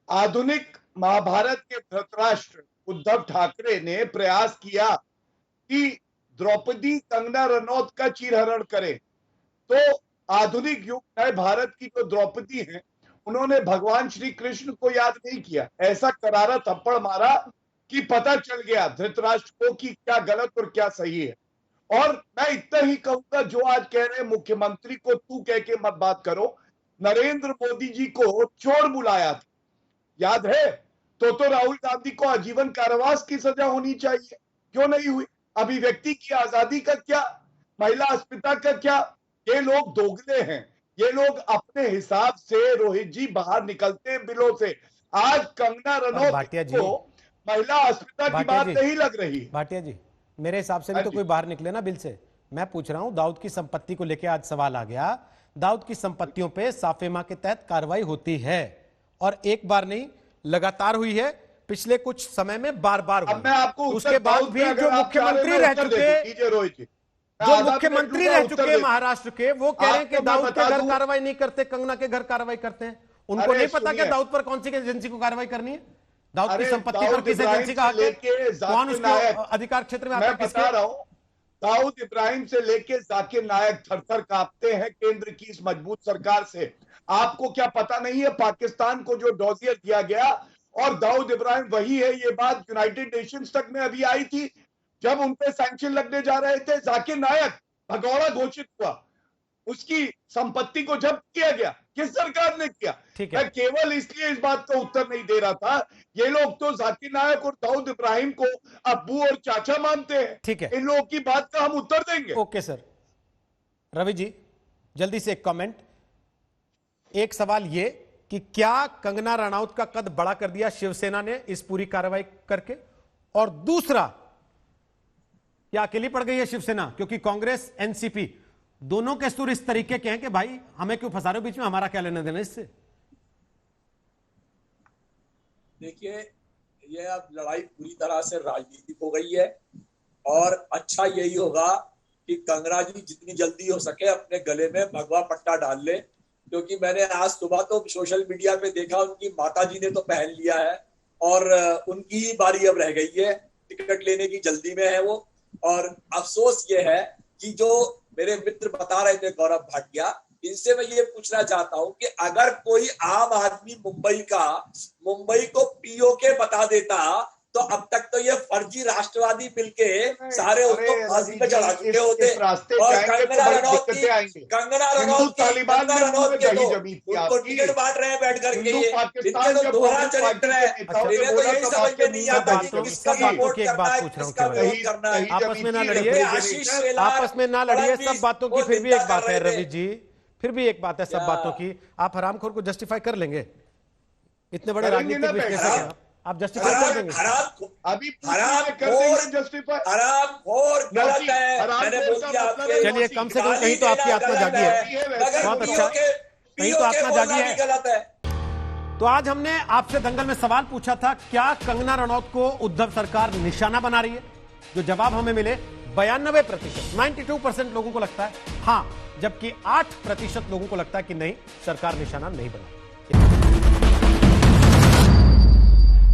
आधुनिक महाभारत के धृतराष्ट्र उद्धव ठाकरे ने प्रयास किया कि द्रौपदी कंगना रनौत का चीरहरण करे, तो आधुनिक युग नए भारत की जो द्रौपदी हैं उन्होंने भगवान श्री कृष्ण को याद नहीं किया। ऐसा करारा थप्पड़ मारा कि पता चल गया धृतराष्ट्र को कि क्या गलत और क्या सही है। और मैं इतना ही कहूंगा, जो आज कह रहे हैं मुख्यमंत्री को तू कह के मत बात करो, नरेंद्र मोदी जी को चोर बुलाया था, याद है? तो राहुल गांधी को आजीवन कारावास की सजा होनी चाहिए, क्यों नहीं हुई? अभिव्यक्ति की आजादी का क्या, महिला अस्मिता का क्या? ये लोग दोगले हैं, ये लोग अपने हिसाब से रोहित जी बाहर निकलते हैं बिलों से। आज कंगना रनौत को महिला अस्मिता की बात नहीं लग रही। भाटिया जी, मेरे हिसाब से भी तो कोई बाहर निकले ना बिल से। मैं पूछ रहा हूं, दाऊद की संपत्ति को लेकर आज सवाल आ गया। दाऊद की संपत्तियों पे साफेमा के तहत कार्रवाई होती है, और एक बार नहीं, लगातार हुई है, पिछले कुछ समय में बार बार हुई। मैं आपको उसके बाद भी जो मुख्यमंत्री रह चुके, रोहित जी, जो मुख्यमंत्री रह चुके महाराष्ट्र के, वो कह रहे हैं कि दाऊद के घर कार्रवाई नहीं करते, कंगना के घर कार्रवाई करते हैं। उनको नहीं पता कि दाऊद पर कौन सी एजेंसी को कार्रवाई करनी है? दाऊद की संपत्ति पर किस एजेंसी का हक है? कौन उसके अधिकार क्षेत्र में आता है? बता रहा हूं, दाऊद इब्राहिम से लेके जाकिर नायक थर-थर कांपते हैं केंद्र की इस मजबूत सरकार से। आपको क्या पता नहीं है पाकिस्तान को जो डॉजियर दिया गया, और दाऊद इब्राहिम वही है। ये बात यूनाइटेड नेशंस तक में अभी आई थी जब उन पे सैंक्शन लगने जा रहे थे। जाकिर नायक भगौड़ा घोषित हुआ, उसकी संपत्ति को जब्त किया गया। किस सरकार ने किया? मैं केवल इसलिए इस बात का उत्तर नहीं दे रहा था, ये लोग तो जाकिर नायक और दाऊद इब्राहिम को अब्बू और चाचा मानते हैं। ठीक है, इन लोगों की बात का हम उत्तर देंगे। Okay sir. रवि जी, जल्दी से एक कमेंट। एक सवाल ये कि क्या कंगना रनौत का कद बड़ा कर दिया शिवसेना ने इस पूरी कार्रवाई करके? और दूसरा, क्या अकेली पड़ गई है शिवसेना? क्योंकि कांग्रेस, एनसीपी दोनों के सुर इस तरीके के हैं कि भाई हमें क्यों फंसा रहे हो बीच में, हमारा क्या लेना देना इससे? देखिए, ये अब लड़ाई पूरी तरह से राजनीतिक हो गई है, और अच्छा यही होगा कि कंगना जी जितनी जल्दी हो सके अपने गले में भगवा पट्टा डाल ले, क्योंकि मैंने आज सुबह तो सोशल मीडिया पे देखा उनकी माता जी ने तो पहन लिया है, और उनकी ही बारी अब रह गई है, टिकट लेने की जल्दी में है वो। और अफसोस ये है कि जो मेरे मित्र बता रहे थे गौरव भाटिया, इनसे मैं ये पूछना चाहता हूं कि अगर कोई आम आदमी मुंबई को पीओके बता देता तो अब तक तो ये फर्जी राष्ट्रवादी मिलके सारे उसको फांसी पे चढ़ा चुके होते। और कंगना रनौत उनको टिकट बांट रहे हैं बैठ करके, इनके तो दोहरा चरित्र है। इन्हें तो यही समझ में नहीं आता कि किसका सपोर्ट करना है, किसका विरोध करना है। आपस में ना लड़िए, आपस में ना लड़िए, सब बातों की फिर भी एक बात है रवि जी, फिर भी एक बात है सब बातों की। आप हरामखोर को जस्टिफाई कर लेंगे? इतने बड़े राजनीतिक विश्लेषक हैं आप, जस्टिफाई कर देंगे? चलिए, कम से कम कहीं तो आपकी आत्मा जागी है, बहुत अच्छा, कहीं तो आत्मा जागी है। तो आज हमने आपसे दंगल में सवाल पूछा था, क्या कंगना रनौत को उद्धव सरकार निशाना बना रही है? जो जवाब हमें मिले 92%, 92% लोगों को लगता है हाँ, जबकि 8% लोगों को लगता है कि नहीं, सरकार निशाना नहीं बना।